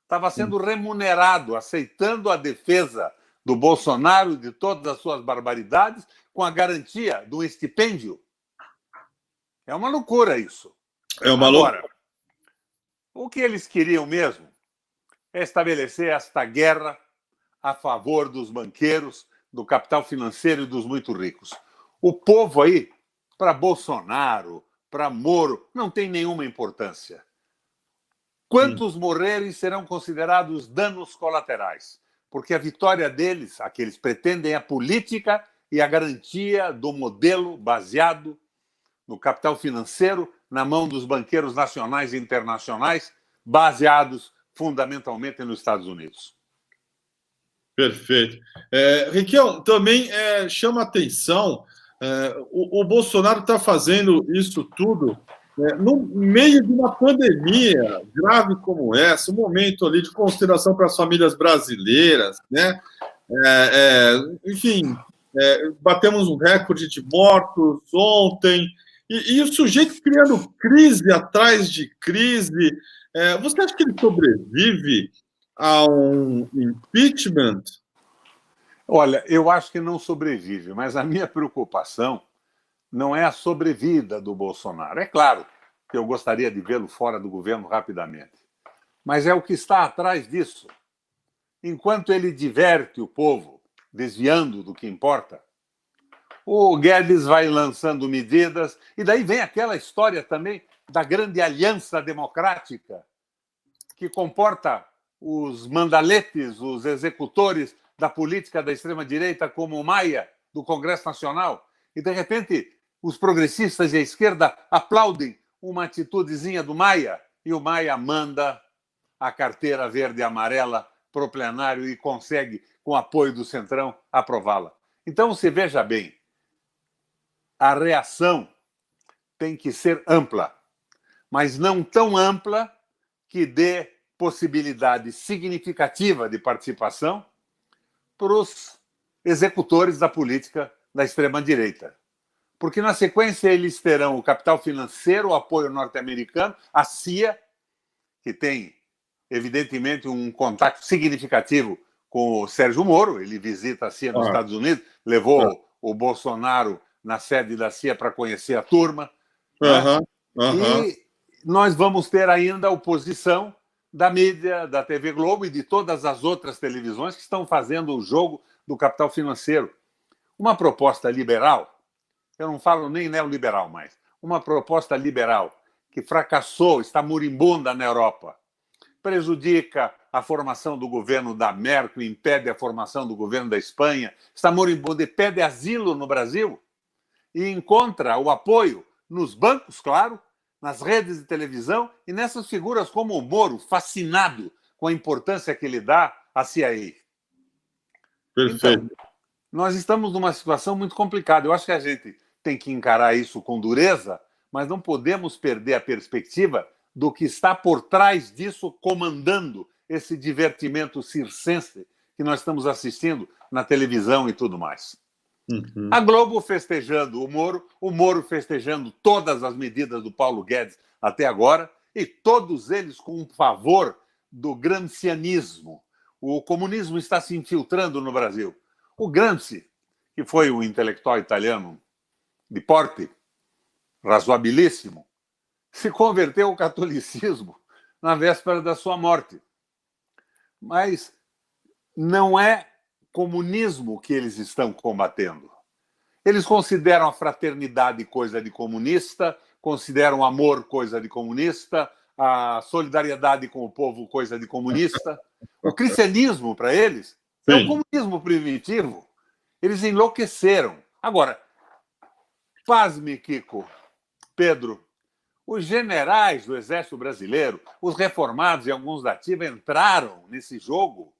[SPEAKER 4] Estava sendo remunerado, aceitando a defesa do Bolsonaro e de todas as suas barbaridades, com a garantia do estipêndio. É uma loucura isso.
[SPEAKER 2] É uma loucura.
[SPEAKER 4] Agora, o que eles queriam mesmo é estabelecer esta guerra a favor dos banqueiros, do capital financeiro e dos muito ricos. O povo aí, para Bolsonaro, para Moro, não tem nenhuma importância. Quantos morrerem serão considerados danos colaterais? Porque a vitória deles, a que eles pretendem, é a política e a garantia do modelo baseado no capital financeiro na mão dos banqueiros nacionais e internacionais, baseados fundamentalmente nos Estados Unidos.
[SPEAKER 2] Perfeito. Requião, também chama atenção, o Bolsonaro está fazendo isso tudo no meio de uma pandemia grave como essa, um momento ali de consideração para as famílias brasileiras, né? Enfim, batemos um recorde de mortos ontem, E o sujeito criando crise atrás de crise. Você acha que ele sobrevive a um impeachment?
[SPEAKER 4] Olha, eu acho que não sobrevive, mas a minha preocupação não é a sobrevida do Bolsonaro. É claro que eu gostaria de vê-lo fora do governo rapidamente, mas é o que está atrás disso. Enquanto ele diverte o povo, desviando do que importa, o Guedes vai lançando medidas, e daí vem aquela história também da grande aliança democrática, que comporta os mandaletes, os executores da política da extrema-direita, como o Maia, do Congresso Nacional, e de repente os progressistas e a esquerda aplaudem uma atitudezinha do Maia, e o Maia manda a carteira verde e amarela para o plenário e consegue, com apoio do Centrão, aprová-la. Então, você veja bem, a reação tem que ser ampla, mas não tão ampla que dê possibilidade significativa de participação para os executores da política da extrema-direita. Porque, na sequência, eles terão o capital financeiro, o apoio norte-americano, a CIA, que tem, evidentemente, um contato significativo com o Sérgio Moro. Ele visita a CIA nos Estados Unidos, levou o Bolsonaro na sede da CIA para conhecer a turma. E nós vamos ter ainda a oposição da mídia, da TV Globo e de todas as outras televisões que estão fazendo o jogo do capital financeiro. Uma proposta liberal, eu não falo nem neoliberal mais, uma proposta liberal que fracassou, está moribunda na Europa, prejudica a formação do governo da Merkel, impede a formação do governo da Espanha, está moribunda e pede asilo no Brasil e encontra o apoio nos bancos, claro, nas redes de televisão e nessas figuras como o Moro, fascinado com a importância que ele dá à CIA.
[SPEAKER 2] Perfeito.
[SPEAKER 4] Então, nós estamos numa situação muito complicada. Eu acho que a gente tem que encarar isso com dureza, mas não podemos perder a perspectiva do que está por trás disso, comandando esse divertimento circense que nós estamos assistindo na televisão e tudo mais. A Globo festejando o Moro festejando todas as medidas do Paulo Guedes até agora, e todos eles com um favor do gramscianismo. O comunismo está se infiltrando no Brasil. O Gramsci, que foi um intelectual italiano de porte razoabilíssimo, se converteu ao catolicismo na véspera da sua morte. Mas não é comunismo que eles estão combatendo. Eles consideram a fraternidade coisa de comunista, consideram o amor coisa de comunista, a solidariedade com o povo coisa de comunista. O cristianismo, para eles, é o comunismo primitivo. Eles enlouqueceram. Agora, pasme, Kiko, Pedro, os generais do Exército Brasileiro, os reformados e alguns da ativa entraram nesse jogo.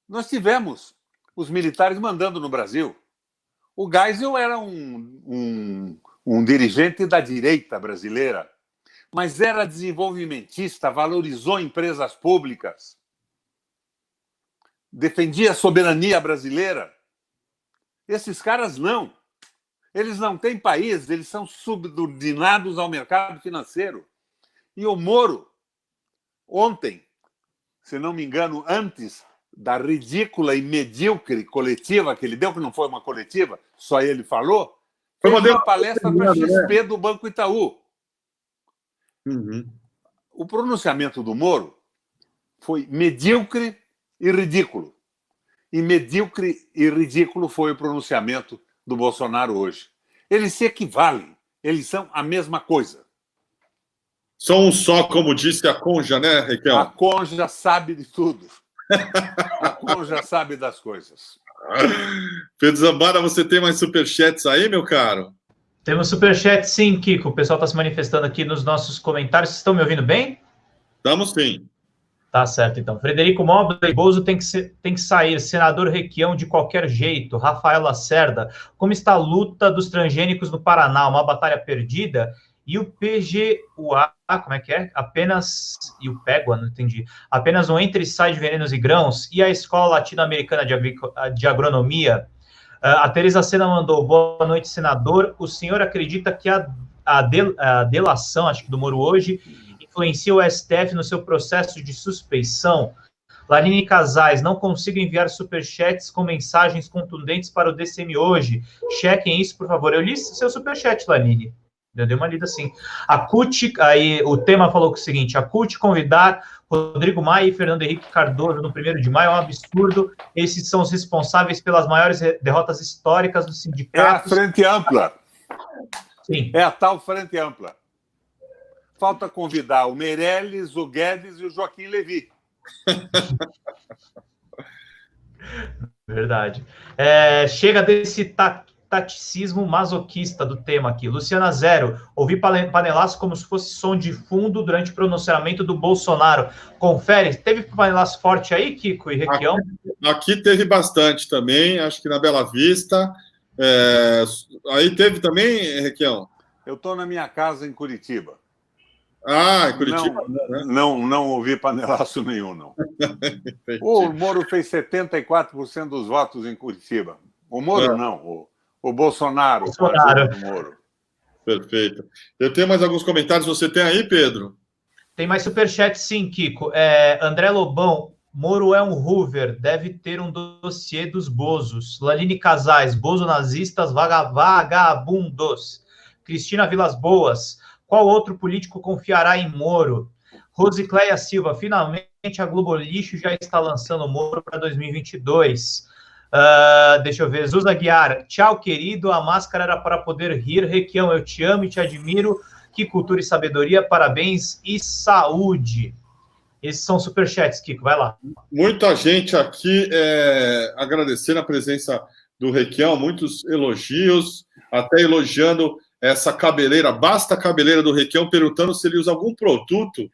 [SPEAKER 4] Nós tivemos os militares mandando no Brasil. O Geisel era um dirigente da direita brasileira, mas era desenvolvimentista, valorizou empresas públicas, defendia a soberania brasileira. Esses caras não. Eles não têm país, eles são subordinados ao mercado financeiro. E o Moro, ontem, se não me engano, antes da ridícula e medíocre coletiva que ele deu, que não foi uma coletiva, só ele falou, fez uma palestra para a XP do Banco Itaú. O pronunciamento do Moro foi medíocre e ridículo. E medíocre e ridículo foi o pronunciamento do Bolsonaro hoje. Eles se equivalem, eles são a mesma coisa.
[SPEAKER 2] São um só, como disse a Conja, né, Raquel?
[SPEAKER 4] A Conja sabe de tudo. A Conja sabe das coisas.
[SPEAKER 2] Pedro Zambada, você tem mais superchats aí, meu caro?
[SPEAKER 1] Temos superchat, sim, Kiko. O pessoal está se manifestando aqui nos nossos comentários. Vocês estão me ouvindo bem?
[SPEAKER 2] Estamos sim.
[SPEAKER 1] Tá certo, então. Frederico Mobley, Bozo tem que sair. Senador Requião de qualquer jeito. Rafael Lacerda, como está a luta dos transgênicos no Paraná? Uma batalha perdida? E o PGUA, como é que é? Apenas... E o PEGUA, não entendi. Apenas um entra e sai de venenos e grãos? E a Escola Latino-Americana de Agronomia? A Teresa Sena mandou, boa noite, senador. O senhor acredita que a delação, acho que do Moro hoje, influencia o STF no seu processo de suspeição? Lanini Casais, não consigo enviar superchats com mensagens contundentes para o DCM hoje. Chequem isso, por favor. Eu li seu superchat, Lanini. Eu dei uma lida assim. A CUT, aí o tema falou o seguinte: a CUT convidar Rodrigo Maia e Fernando Henrique Cardoso no 1º de maio é um absurdo. Esses são os responsáveis pelas maiores derrotas históricas dos sindicatos.
[SPEAKER 4] É a frente ampla.
[SPEAKER 1] Sim.
[SPEAKER 4] É a tal frente ampla. Falta convidar o Meirelles, o Guedes e o Joaquim Levy.
[SPEAKER 1] Verdade. Chega desse taticismo masoquista do tema aqui. Luciana Zero, ouvi panelaço como se fosse som de fundo durante o pronunciamento do Bolsonaro. Confere, teve panelaço forte aí, Kiko e Requião?
[SPEAKER 2] Aqui teve bastante também, acho que na Bela Vista. Aí teve também, Requião?
[SPEAKER 4] Eu estou na minha casa em Curitiba.
[SPEAKER 2] Ah, em Curitiba?
[SPEAKER 4] Não ouvi panelaço nenhum, não. O Moro fez 74% dos votos em Curitiba. O Moro não, o Bolsonaro. O Moro.
[SPEAKER 2] Perfeito. Eu tenho mais alguns comentários. Você tem aí, Pedro?
[SPEAKER 1] Tem mais superchat, sim, Kiko. André Lobão, Moro é um Hoover, deve ter um dossiê dos bozos. Lanini Casais, bozo nazistas, vagabundos. Cristina Vilas Boas, qual outro político confiará em Moro? Rosicléia Silva, finalmente a Globo Lixo já está lançando Moro para 2022. Deixa eu ver, Zuza Guiar, tchau, querido, a máscara era para poder rir. Requião, eu te amo e te admiro. Que cultura e sabedoria, parabéns e saúde. Esses são superchats, Kiko, vai lá.
[SPEAKER 2] Muita gente aqui agradecendo a presença do Requião, muitos elogios, até elogiando essa cabeleira, basta a cabeleira do Requião, perguntando se ele usa algum produto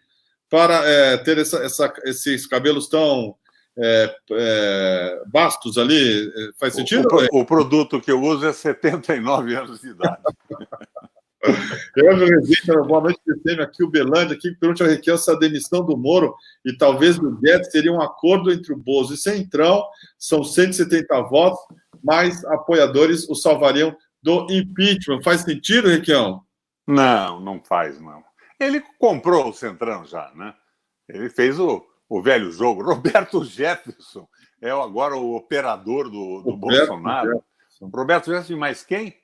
[SPEAKER 2] para ter esses cabelos tão bastos ali. Faz sentido?
[SPEAKER 4] O produto que eu uso é 79 anos de idade.
[SPEAKER 2] Boa noite, PCM, aqui o Belândia, aqui pergunta ao Requião se a demissão do Moro e talvez do Guedes seria um acordo entre o Bozo e Centrão, são 170 votos, mas apoiadores o salvariam do impeachment. Faz sentido, Requião?
[SPEAKER 4] Não faz, não. Ele comprou o Centrão já, né? Ele fez o velho jogo. Roberto Jefferson é agora o operador do Bolsonaro. Jefferson. Roberto Jefferson, mais quem?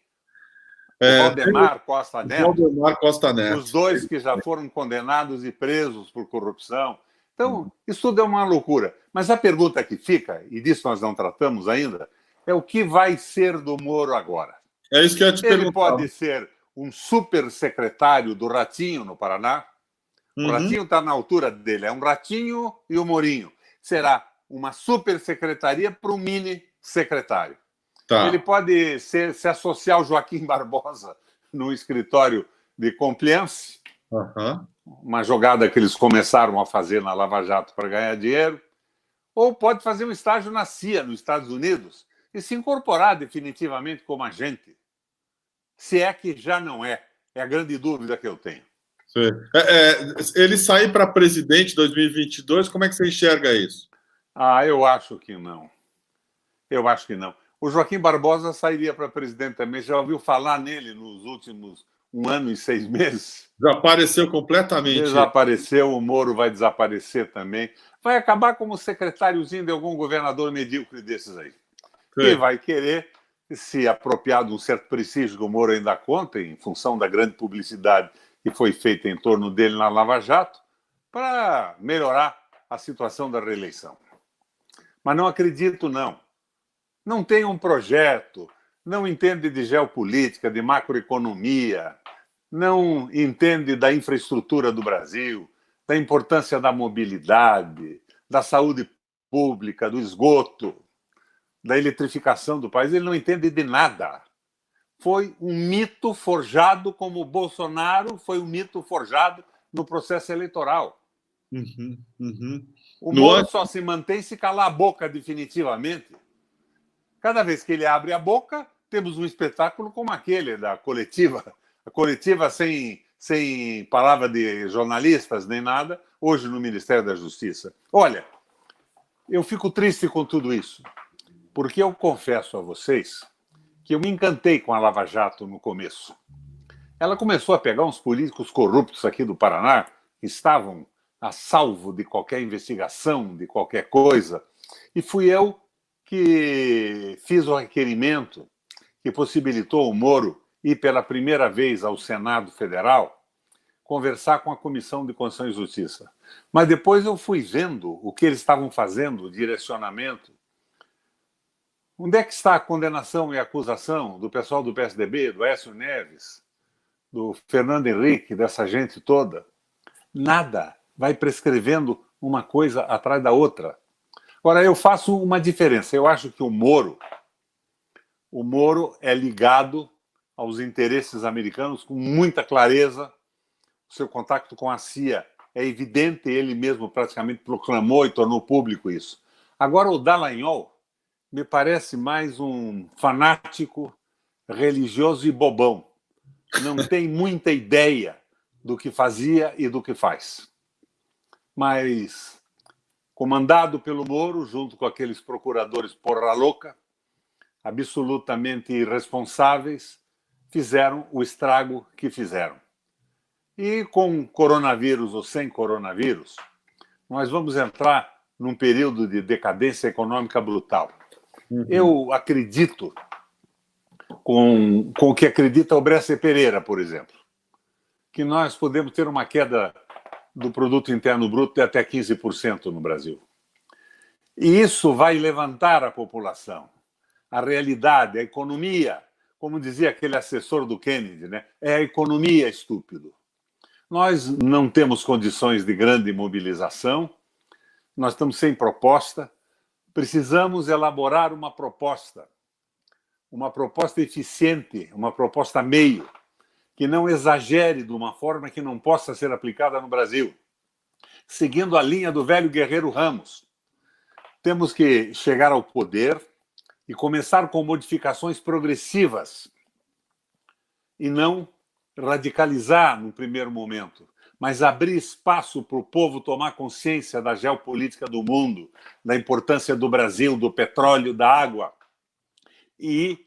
[SPEAKER 4] Valdemar Costa Neto.
[SPEAKER 2] Valdemar Costa Neto.
[SPEAKER 4] Os dois que já foram condenados e presos por corrupção. Então, isso tudo é uma loucura. Mas a pergunta que fica, e disso nós não tratamos ainda, é o que vai ser do Moro agora?
[SPEAKER 2] É isso que eu ia te perguntar.
[SPEAKER 4] Ele pode ser um super secretário do Ratinho, no Paraná. O Ratinho está na altura dele. É um Ratinho e o Morinho. Será uma super secretaria para um mini secretário. Tá. Ele pode se associar ao Joaquim Barbosa no escritório de compliance. Uma jogada que eles começaram a fazer na Lava Jato para ganhar dinheiro. Ou pode fazer um estágio na CIA, nos Estados Unidos, e se incorporar definitivamente como agente. Se é que já não é. É a grande dúvida que eu tenho.
[SPEAKER 2] Ele sair para presidente em 2022, como é que você enxerga isso?
[SPEAKER 4] Eu acho que não. Eu acho que não. O Joaquim Barbosa sairia para presidente também. Já ouviu falar nele nos últimos 1 ano e 6 meses?
[SPEAKER 2] Desapareceu completamente.
[SPEAKER 4] Desapareceu, o Moro vai desaparecer também. Vai acabar como secretáriozinho de algum governador medíocre desses aí. Que vai querer se apropriar de um certo prestígio que o Moro ainda conta, em função da grande publicidade que foi feita em torno dele na Lava Jato, para melhorar a situação da reeleição. Mas não acredito, não. Não tem um projeto, não entende de geopolítica, de macroeconomia, não entende da infraestrutura do Brasil, da importância da mobilidade, da saúde pública, do esgoto, da eletrificação do país. Ele não entende de nada. Foi um mito forjado, como o Bolsonaro foi um mito forjado no processo eleitoral. O Moro só se mantém se calar a boca definitivamente. Cada vez que ele abre a boca, temos um espetáculo como aquele da coletiva. A coletiva sem palavra de jornalistas nem nada, hoje no Ministério da Justiça. Olha, eu fico triste com tudo isso, porque eu confesso a vocês que eu me encantei com a Lava Jato no começo. Ela começou a pegar uns políticos corruptos aqui do Paraná, que estavam a salvo de qualquer investigação, de qualquer coisa, e fui eu que fiz o requerimento que possibilitou o Moro ir pela primeira vez ao Senado Federal conversar com a Comissão de Constituição e Justiça. Mas depois eu fui vendo o que eles estavam fazendo, o direcionamento. Onde é que está a condenação e a acusação do pessoal do PSDB, do Aécio Neves, do Fernando Henrique, dessa gente toda? Nada. Vai prescrevendo uma coisa atrás da outra. Agora, eu faço uma diferença. Eu acho que o Moro é ligado aos interesses americanos com muita clareza. O seu contato com a CIA é evidente, ele mesmo praticamente proclamou e tornou público isso. Agora, o Dallagnol me parece mais um fanático religioso e bobão. Não tem muita ideia do que fazia e do que faz. Mas, comandado pelo Moro, junto com aqueles procuradores porra louca, absolutamente irresponsáveis, fizeram o estrago que fizeram. E com coronavírus ou sem coronavírus, nós vamos entrar num período de decadência econômica brutal. Eu acredito, com o que acredita o Bresser Pereira, por exemplo, que nós podemos ter uma queda do Produto Interno Bruto de até 15% no Brasil. E isso vai levantar a população, a realidade, a economia. Como dizia aquele assessor do Kennedy, né? É a economia, estúpido. Nós não temos condições de grande mobilização, nós estamos sem proposta, precisamos elaborar uma proposta eficiente, uma proposta meio, que não exagere de uma forma que não possa ser aplicada no Brasil. Seguindo a linha do velho guerreiro Ramos, temos que chegar ao poder e começar com modificações progressivas e não radicalizar no primeiro momento, mas abrir espaço para o povo tomar consciência da geopolítica do mundo, da importância do Brasil, do petróleo, da água, e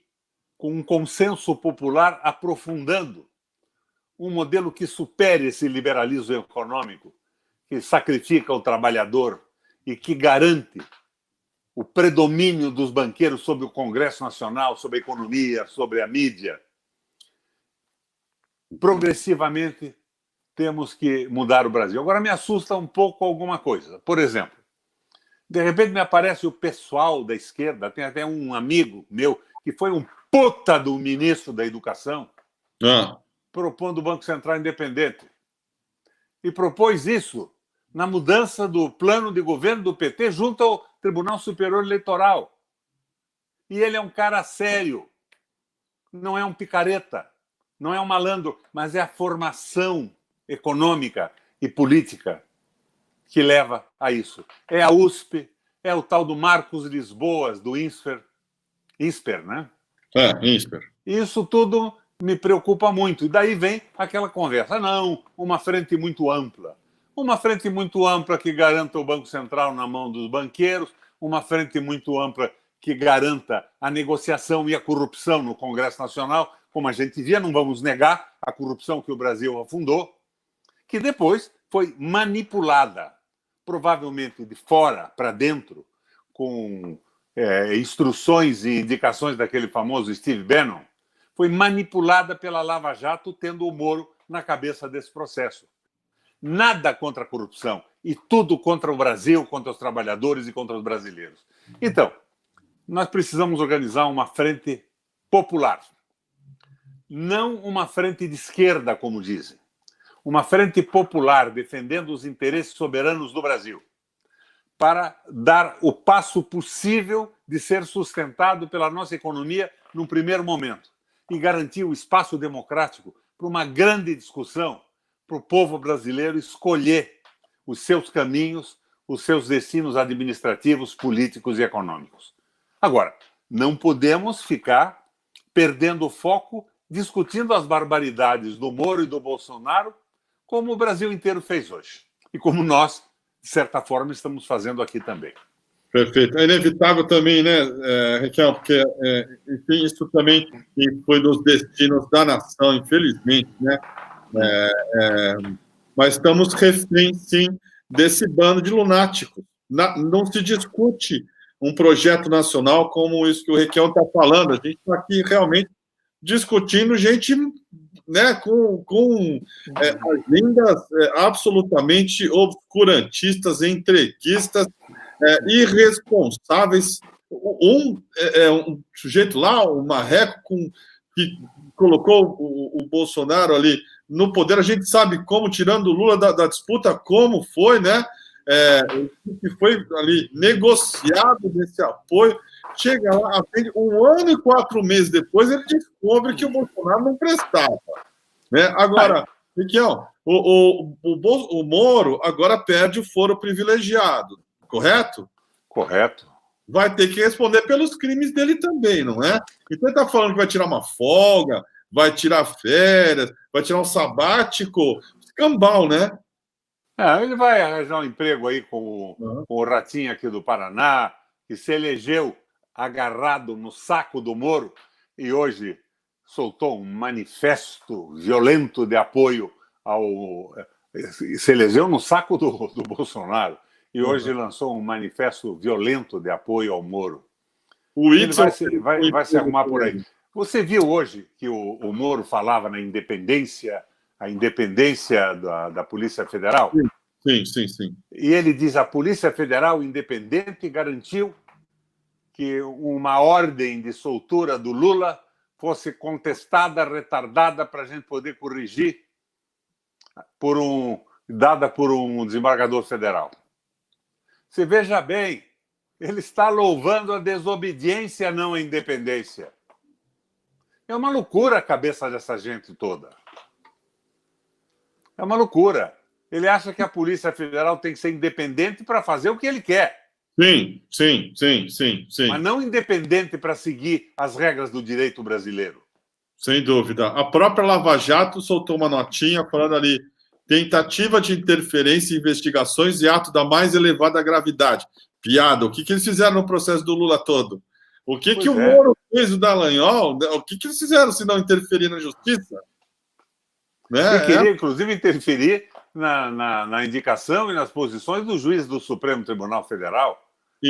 [SPEAKER 4] com um consenso popular aprofundando um modelo que supere esse liberalismo econômico, que sacrifica o trabalhador e que garante o predomínio dos banqueiros sobre o Congresso Nacional, sobre a economia, sobre a mídia. Progressivamente, temos que mudar o Brasil. Agora, me assusta um pouco alguma coisa. Por exemplo, de repente me aparece o pessoal da esquerda, tem até um amigo meu que foi um puta do ministro da Educação, propondo o Banco Central independente. E propôs isso na mudança do plano de governo do PT junto ao Tribunal Superior Eleitoral. E ele é um cara sério, não é um picareta, não é um malandro, mas é a formação econômica e política que leva a isso. É a USP, é o tal do Marcos Lisboas, do INSPER, né?
[SPEAKER 2] INSPER.
[SPEAKER 4] Isso tudo me preocupa muito. E daí vem aquela conversa. Não, uma frente muito ampla. Uma frente muito ampla que garanta o Banco Central na mão dos banqueiros, uma frente muito ampla que garanta a negociação e a corrupção no Congresso Nacional, como a gente via, não vamos negar a corrupção que o Brasil afundou, que depois foi manipulada, provavelmente de fora para dentro, com instruções e indicações daquele famoso Steve Bannon, foi manipulada pela Lava Jato, tendo o Moro na cabeça desse processo. Nada contra a corrupção e tudo contra o Brasil, contra os trabalhadores e contra os brasileiros. Então, nós precisamos organizar uma frente popular. Não uma frente de esquerda, como dizem. Uma frente popular defendendo os interesses soberanos do Brasil, para dar o passo possível de ser sustentado pela nossa economia num primeiro momento e garantir o espaço democrático para uma grande discussão para o povo brasileiro escolher os seus caminhos, os seus destinos administrativos, políticos e econômicos. Agora, não podemos ficar perdendo o foco discutindo as barbaridades do Moro e do Bolsonaro, como o Brasil inteiro fez hoje. E como nós, de certa forma, estamos fazendo aqui também.
[SPEAKER 2] Perfeito. É inevitável também, né, Raquel, porque, enfim, isso também foi dos destinos da nação, infelizmente, né? Mas estamos refém, sim, desse bando de lunáticos. Não se discute um projeto nacional como isso que o Raquel está falando. A gente está aqui realmente discutindo gente, né, com agendas absolutamente obscurantistas, entreguistas, irresponsáveis. Um sujeito lá, o Marreco, que colocou o Bolsonaro ali no poder, a gente sabe como, tirando o Lula da disputa, como foi, né? Que foi ali negociado desse apoio. Chega lá, atende, 1 ano e 4 meses depois, ele descobre que o Bolsonaro não prestava. Né? Agora, Miquel, o Moro agora perde o foro privilegiado, correto?
[SPEAKER 4] Correto.
[SPEAKER 2] Vai ter que responder pelos crimes dele também, não é? Então ele está falando que vai tirar uma folga, vai tirar férias, vai tirar um sabático, escambau, né?
[SPEAKER 4] Ele vai arranjar um emprego aí com o Ratinho aqui do Paraná, que se elegeu agarrado no saco do Moro e hoje soltou um manifesto violento de apoio ao... Se elegeu no saco do Bolsonaro e hoje lançou um manifesto violento de apoio ao Moro. Ele vai se arrumar por aí. Você viu hoje que o Moro falava na independência, a independência da Polícia Federal?
[SPEAKER 2] Sim.
[SPEAKER 4] E ele diz: a Polícia Federal independente garantiu que uma ordem de soltura do Lula fosse contestada, retardada, para a gente poder corrigir, dada por um desembargador federal. Você veja bem, ele está louvando a desobediência, não a independência. É uma loucura a cabeça dessa gente toda. É uma loucura. Ele acha que a Polícia Federal tem que ser independente para fazer o que ele quer.
[SPEAKER 2] Sim.
[SPEAKER 4] Mas não independente para seguir as regras do direito brasileiro.
[SPEAKER 2] Sem dúvida. A própria Lava Jato soltou uma notinha falando ali: tentativa de interferência em investigações e ato da mais elevada gravidade. Piada. O que eles fizeram no processo do Lula todo? O que o Moro fez, o Dallagnol? O que eles fizeram se não interferir na justiça? Né?
[SPEAKER 4] Ele queria, inclusive, interferir na indicação e nas posições dos juízes do Supremo Tribunal Federal.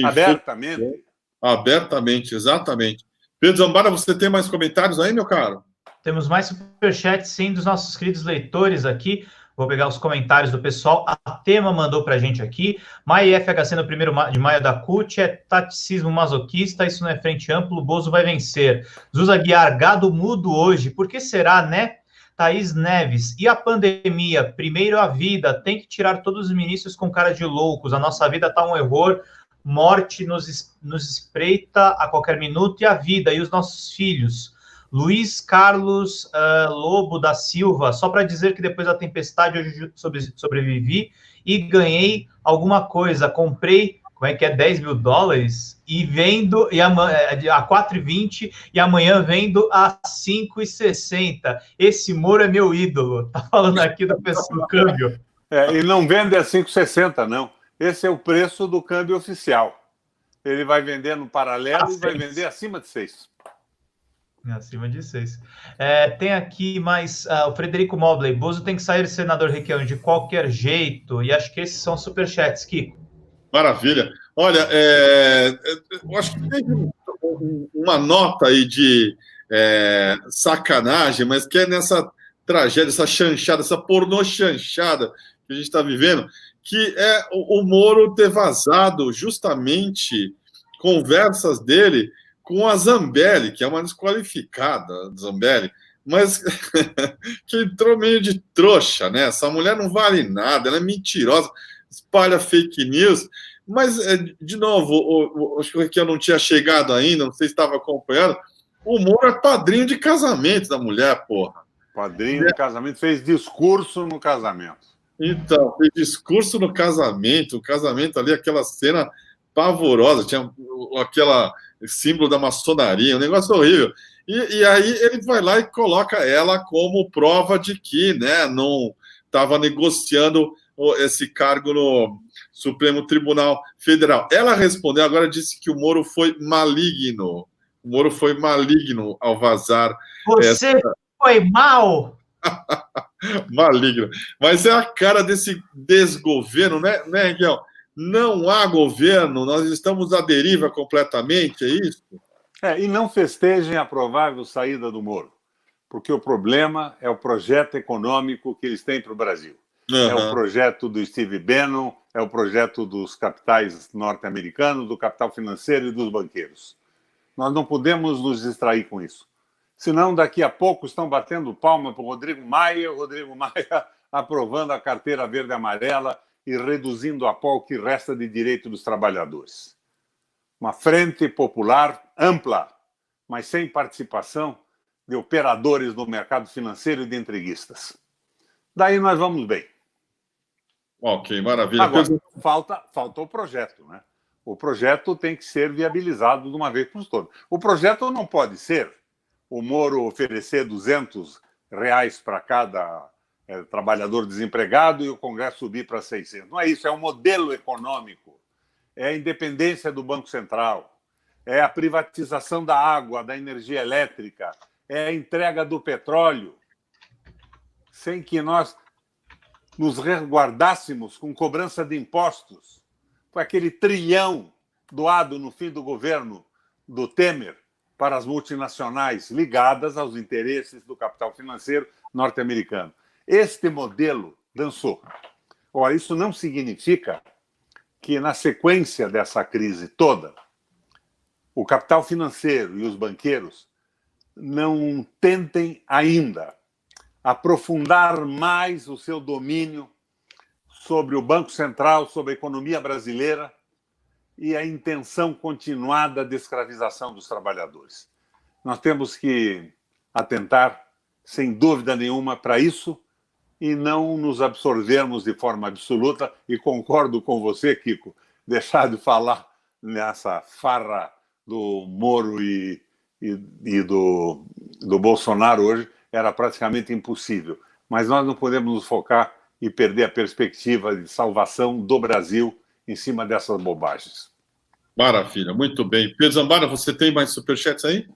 [SPEAKER 4] Abertamente.
[SPEAKER 2] Abertamente, exatamente. Pedro Zambara, você tem mais comentários aí, meu caro?
[SPEAKER 1] Temos mais superchats, sim, dos nossos queridos leitores aqui. Vou pegar os comentários do pessoal. A Tema mandou pra gente aqui. Maia FHC no 1º de maio da CUT é taticismo masoquista, isso não é frente amplo, o Bozo vai vencer. Zusa Guiar, gado mudo hoje, por que será, né? Thaís Neves, e a pandemia? Primeiro a vida, tem que tirar todos os ministros com cara de loucos, a nossa vida tá um horror, morte nos espreita a qualquer minuto, e a vida, e os nossos filhos. Luiz Carlos Lobo da Silva, só para dizer que depois da tempestade hoje sobrevivi e ganhei alguma coisa, comprei, como é que é, $10 mil, e vendo a 4,20 e amanhã vendo a 5,60. Esse Moro é meu ídolo. Tá falando aqui do preço do câmbio.
[SPEAKER 4] E não vende a 5,60, não. Esse é o preço do câmbio oficial. Ele vai vender no paralelo e vai vender acima de 6.
[SPEAKER 1] Acima de 6. Tem aqui mais o Frederico Mobley. Bozo tem que sair senador Requião de qualquer jeito. E acho que esses são superchats, Kiko.
[SPEAKER 2] Maravilha. Olha, eu acho que teve uma nota aí de sacanagem, mas que é nessa tragédia, essa chanchada, essa pornô chanchada que a gente está vivendo, que é o Moro ter vazado justamente conversas dele com a Zambelli, que é uma desqualificada, Zambelli, mas que entrou meio de trouxa, né? Essa mulher não vale nada, ela é mentirosa, espalha fake news, mas, de novo, acho que o Raquel não tinha chegado ainda, não sei se estava acompanhando, o Moro é padrinho de casamento da mulher, porra.
[SPEAKER 4] Padrinho de casamento, fez discurso no casamento.
[SPEAKER 2] Então, fez discurso no casamento, o casamento ali, aquela cena pavorosa, tinha aquela símbolo da maçonaria, um negócio horrível. E aí ele vai lá e coloca ela como prova de que, né, não estava negociando esse cargo no Supremo Tribunal Federal. Ela respondeu, agora disse que o Moro foi maligno. O Moro foi maligno ao vazar.
[SPEAKER 1] Você foi mal!
[SPEAKER 2] Maligno. Mas é a cara desse desgoverno, né, Miguel? Não há governo, nós estamos à deriva completamente, é isso?
[SPEAKER 4] E não festejem a provável saída do Moro, porque o problema é o projeto econômico que eles têm para o Brasil. É o projeto do Steve Bannon, é o projeto dos capitais norte-americanos, do capital financeiro e dos banqueiros. Nós não podemos nos distrair com isso. Senão, daqui a pouco, estão batendo palma para o Rodrigo Maia aprovando a carteira verde e amarela e reduzindo a pó o que resta de direito dos trabalhadores. Uma frente popular ampla, mas sem participação de operadores do mercado financeiro e de entreguistas. Daí nós vamos bem.
[SPEAKER 2] Ok, maravilha.
[SPEAKER 4] Agora, falta o projeto, né? O projeto tem que ser viabilizado de uma vez por todas. O projeto não pode ser o Moro oferecer R$200 para cada trabalhador desempregado e o Congresso subir para 600. Não é isso, é um modelo econômico. É a independência do Banco Central, é a privatização da água, da energia elétrica, é a entrega do petróleo, sem que nós nos resguardássemos com cobrança de impostos. Foi aquele trilhão doado no fim do governo do Temer para as multinacionais ligadas aos interesses do capital financeiro norte-americano. Este modelo dançou. Ora, isso não significa que, na sequência dessa crise toda, o capital financeiro e os banqueiros não tentem ainda aprofundar mais o seu domínio sobre o Banco Central, sobre a economia brasileira e a intenção continuada de escravização dos trabalhadores. Nós temos que atentar, sem dúvida nenhuma, para isso e não nos absorvermos de forma absoluta. E concordo com você, Kiko, deixar de falar nessa farra do Moro e do Bolsonaro hoje era praticamente impossível. Mas nós não podemos nos focar e perder a perspectiva de salvação do Brasil em cima dessas bobagens.
[SPEAKER 2] Maravilha, muito bem. Pedro Zambada, você tem mais superchats aí?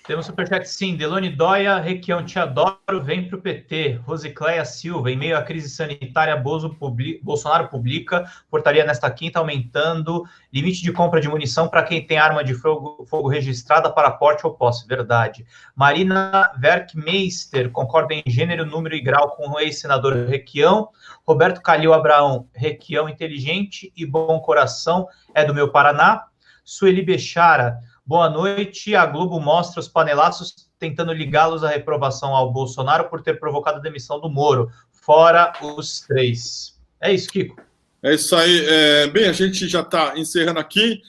[SPEAKER 1] Temos superchat sim. Delone Dóia, Requião, te adoro, vem pro PT. Rosicléia Silva, em meio à crise sanitária, Bolsonaro publica portaria nesta quinta aumentando limite de compra de munição para quem tem arma de fogo registrada para porte ou posse. Verdade. Marina Werkmeister, concorda em gênero, número e grau com o ex-senador Requião. Roberto Calil Abraão, Requião inteligente e bom coração, é do meu Paraná. Sueli Bechara, boa noite. A Globo mostra os panelaços tentando ligá-los à reprovação ao Bolsonaro por ter provocado a demissão do Moro. Fora os três. É isso, Kiko.
[SPEAKER 2] É isso aí. Bem, a gente já está encerrando aqui.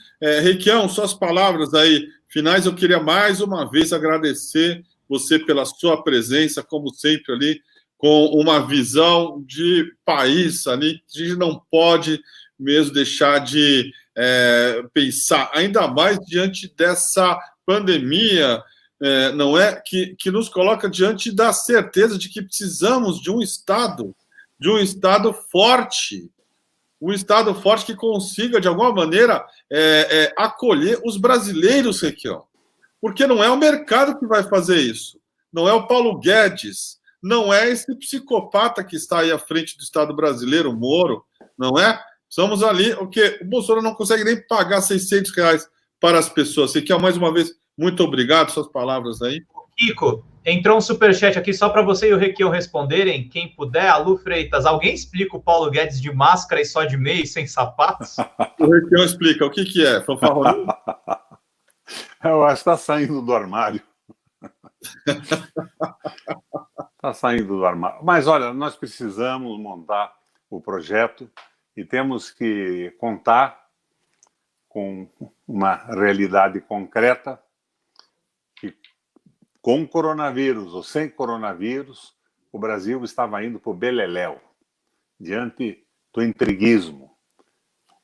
[SPEAKER 2] Requião, suas palavras aí finais. Eu queria mais uma vez agradecer você pela sua presença, como sempre ali, com uma visão de país ali. A gente não pode mesmo deixar de pensar, ainda mais diante dessa pandemia, não é? Que nos coloca diante da certeza de que precisamos de um Estado forte, um Estado forte que consiga, de alguma maneira, acolher os brasileiros, Requião. Porque não é o mercado que vai fazer isso, não é o Paulo Guedes, não é esse psicopata que está aí à frente do Estado brasileiro, o Moro, não é? Somos ali, o Bolsonaro não consegue nem pagar R$600 para as pessoas. Requião, mais uma vez, muito obrigado, suas palavras aí.
[SPEAKER 1] Kiko, entrou um superchat aqui só para você e o Requião responderem. Quem puder, a Lu Freitas, alguém explica o Paulo Guedes de máscara e só de meia e sem sapatos?
[SPEAKER 2] O Requião explica, o que é? Fanfarrão?
[SPEAKER 4] Eu acho que está saindo do armário. Está saindo do armário. Mas, olha, nós precisamos montar o projeto e temos que contar com uma realidade concreta que, com coronavírus ou sem coronavírus, o Brasil estava indo para o beleléu, diante do intriguismo.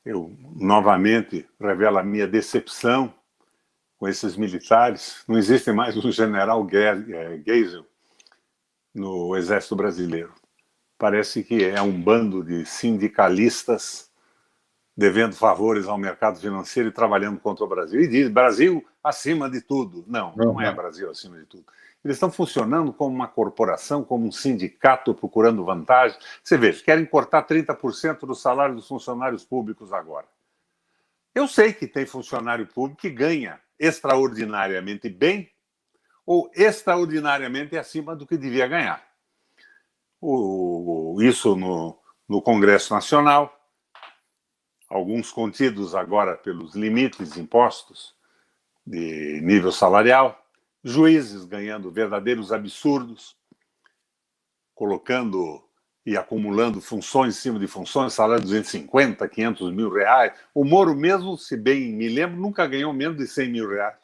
[SPEAKER 4] Eu, novamente, revelo a minha decepção com esses militares. Não existe mais um general Geisel no Exército Brasileiro. parece que é um bando de sindicalistas devendo favores ao mercado financeiro e trabalhando contra o Brasil. E diz Brasil acima de tudo. Não, não é Brasil acima de tudo. Eles estão funcionando como uma corporação, como um sindicato procurando vantagem. Você veja, querem cortar 30% do salário dos funcionários públicos agora. Eu sei que tem funcionário público que ganha extraordinariamente bem ou extraordinariamente acima do que devia ganhar. Isso no Congresso Nacional, alguns contidos agora pelos limites impostos de nível salarial, juízes ganhando verdadeiros absurdos, colocando e acumulando funções em cima de funções, salário de 250, 500 mil reais. O Moro mesmo, se bem me lembro, nunca ganhou menos de 100 mil reais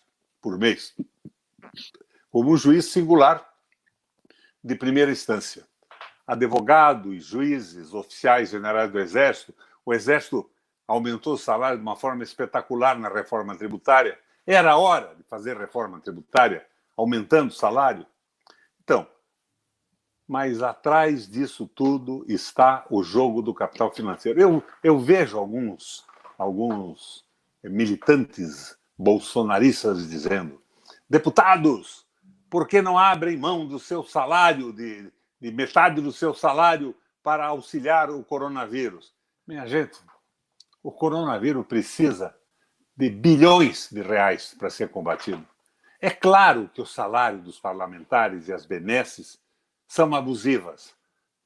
[SPEAKER 4] por mês, como um juiz singular de primeira instância. Advogados, juízes, oficiais generais do Exército, o Exército aumentou o salário de uma forma espetacular na reforma tributária. Era hora de fazer reforma tributária, aumentando o salário. Então, mas atrás disso tudo está o jogo do capital financeiro. Eu vejo alguns militantes bolsonaristas dizendo: deputados, por que não abrem mão do seu salário, de metade do seu salário, para auxiliar o coronavírus? Minha gente, o coronavírus precisa de bilhões de reais para ser combatido. É claro que o salário dos parlamentares e as benesses são abusivas,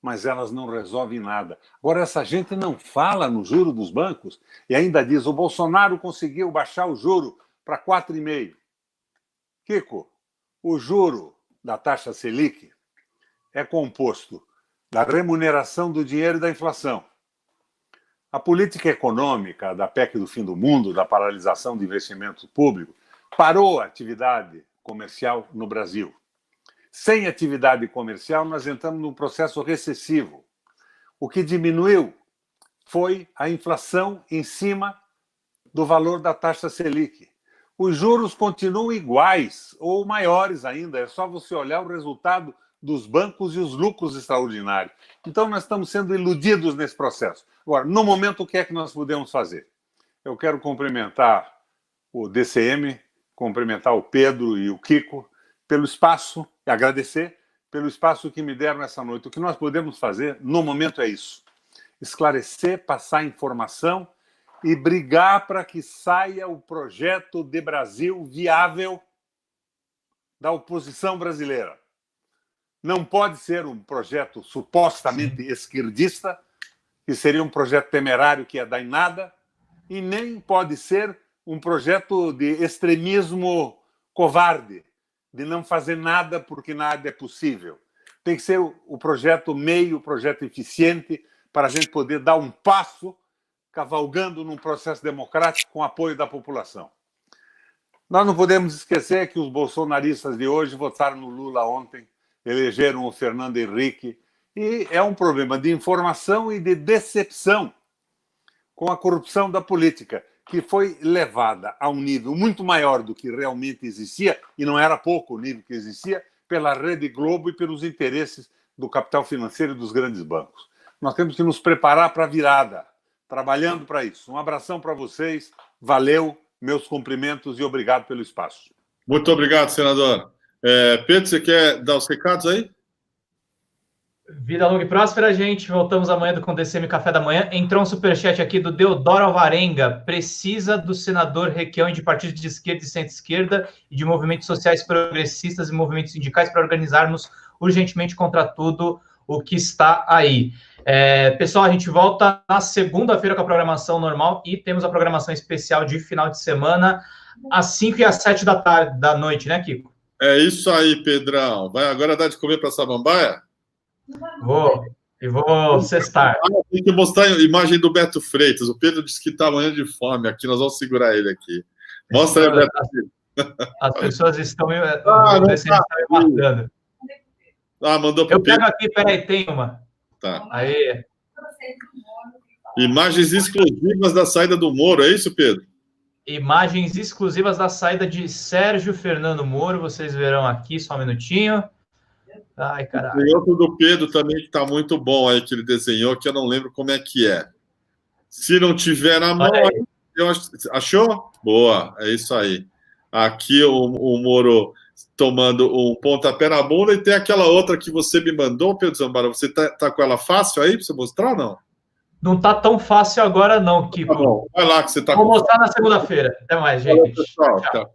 [SPEAKER 4] mas elas não resolvem nada. Agora, essa gente não fala no juro dos bancos e ainda diz: o Bolsonaro conseguiu baixar o juro para 4,5%. Kiko, o juro da taxa Selic é composto da remuneração do dinheiro e da inflação. A política econômica da PEC do fim do mundo, da paralisação de investimentos públicos, parou a atividade comercial no Brasil. Sem atividade comercial, nós entramos num processo recessivo. O que diminuiu foi a inflação em cima do valor da taxa Selic. Os juros continuam iguais ou maiores ainda. É só você olhar o resultado dos bancos e os lucros extraordinários. Então, nós estamos sendo iludidos nesse processo. Agora, no momento, o que é que nós podemos fazer? Eu quero cumprimentar o DCM, cumprimentar o Pedro e o Kiko pelo espaço, e agradecer pelo espaço que me deram essa noite. O que nós podemos fazer, no momento, é isso: esclarecer, passar informação e brigar para que saia o projeto de Brasil viável da oposição brasileira. Não pode ser um projeto supostamente esquerdista, que seria um projeto temerário que ia dar em nada, e nem pode ser um projeto de extremismo covarde, de não fazer nada porque nada é possível. Tem que ser o projeto meio, o projeto eficiente, para a gente poder dar um passo cavalgando num processo democrático com apoio da população. Nós não podemos esquecer que os bolsonaristas de hoje votaram no Lula ontem, elegeram o Fernando Henrique, e é um problema de informação e de decepção com a corrupção da política, que foi levada a um nível muito maior do que realmente existia, e não era pouco o nível que existia, pela Rede Globo e pelos interesses do capital financeiro e dos grandes bancos. Nós temos que nos preparar para a virada, trabalhando para isso. Um abração para vocês, valeu, meus cumprimentos e obrigado pelo espaço.
[SPEAKER 2] Muito obrigado, senador. Pedro, você quer dar os recados aí?
[SPEAKER 1] Vida longa e próspera, gente. Voltamos amanhã com o DCM Café da Manhã. Entrou um superchat aqui do Deodoro Alvarenga. Precisa do senador Requião de partidos de esquerda e centro-esquerda e de movimentos sociais progressistas e movimentos sindicais para organizarmos urgentemente contra tudo o que está aí. Pessoal, a gente volta na segunda-feira com a programação normal e temos a programação especial de final de semana às 5 e às 7 da noite, né, Kiko?
[SPEAKER 2] É isso aí, Pedrão. Vai agora dar de comer para Samambaia?
[SPEAKER 1] Vou cestar.
[SPEAKER 2] Tem que mostrar a imagem do Beto Freitas. O Pedro disse que está morrendo de fome aqui. Nós vamos segurar ele aqui. Mostra aí, Beto.
[SPEAKER 1] As pessoas estão me matando.
[SPEAKER 2] Mandou para o Pedro.
[SPEAKER 1] Eu pego aqui, peraí, tem uma.
[SPEAKER 2] Tá.
[SPEAKER 1] Aí.
[SPEAKER 2] Imagens exclusivas da saída do Moro, é isso, Pedro?
[SPEAKER 1] Imagens exclusivas da saída de Sérgio Fernando Moro. Vocês verão aqui, só um minutinho. Ai, caralho.
[SPEAKER 2] Tem outro do Pedro também que está muito bom aí, que ele desenhou, que eu não lembro como é que é. Se não tiver na mão, achou? Boa, é isso aí. Aqui o Moro tomando um pontapé na bunda, e tem aquela outra que você me mandou, Pedro Zambara. Você tá com ela fácil aí para você mostrar ou não?
[SPEAKER 1] Não tá tão fácil agora, não, Kiko.
[SPEAKER 2] Tá bom, vai lá que você tá
[SPEAKER 1] Vou mostrar na segunda-feira. Até mais, gente.
[SPEAKER 2] Pessoal, tchau.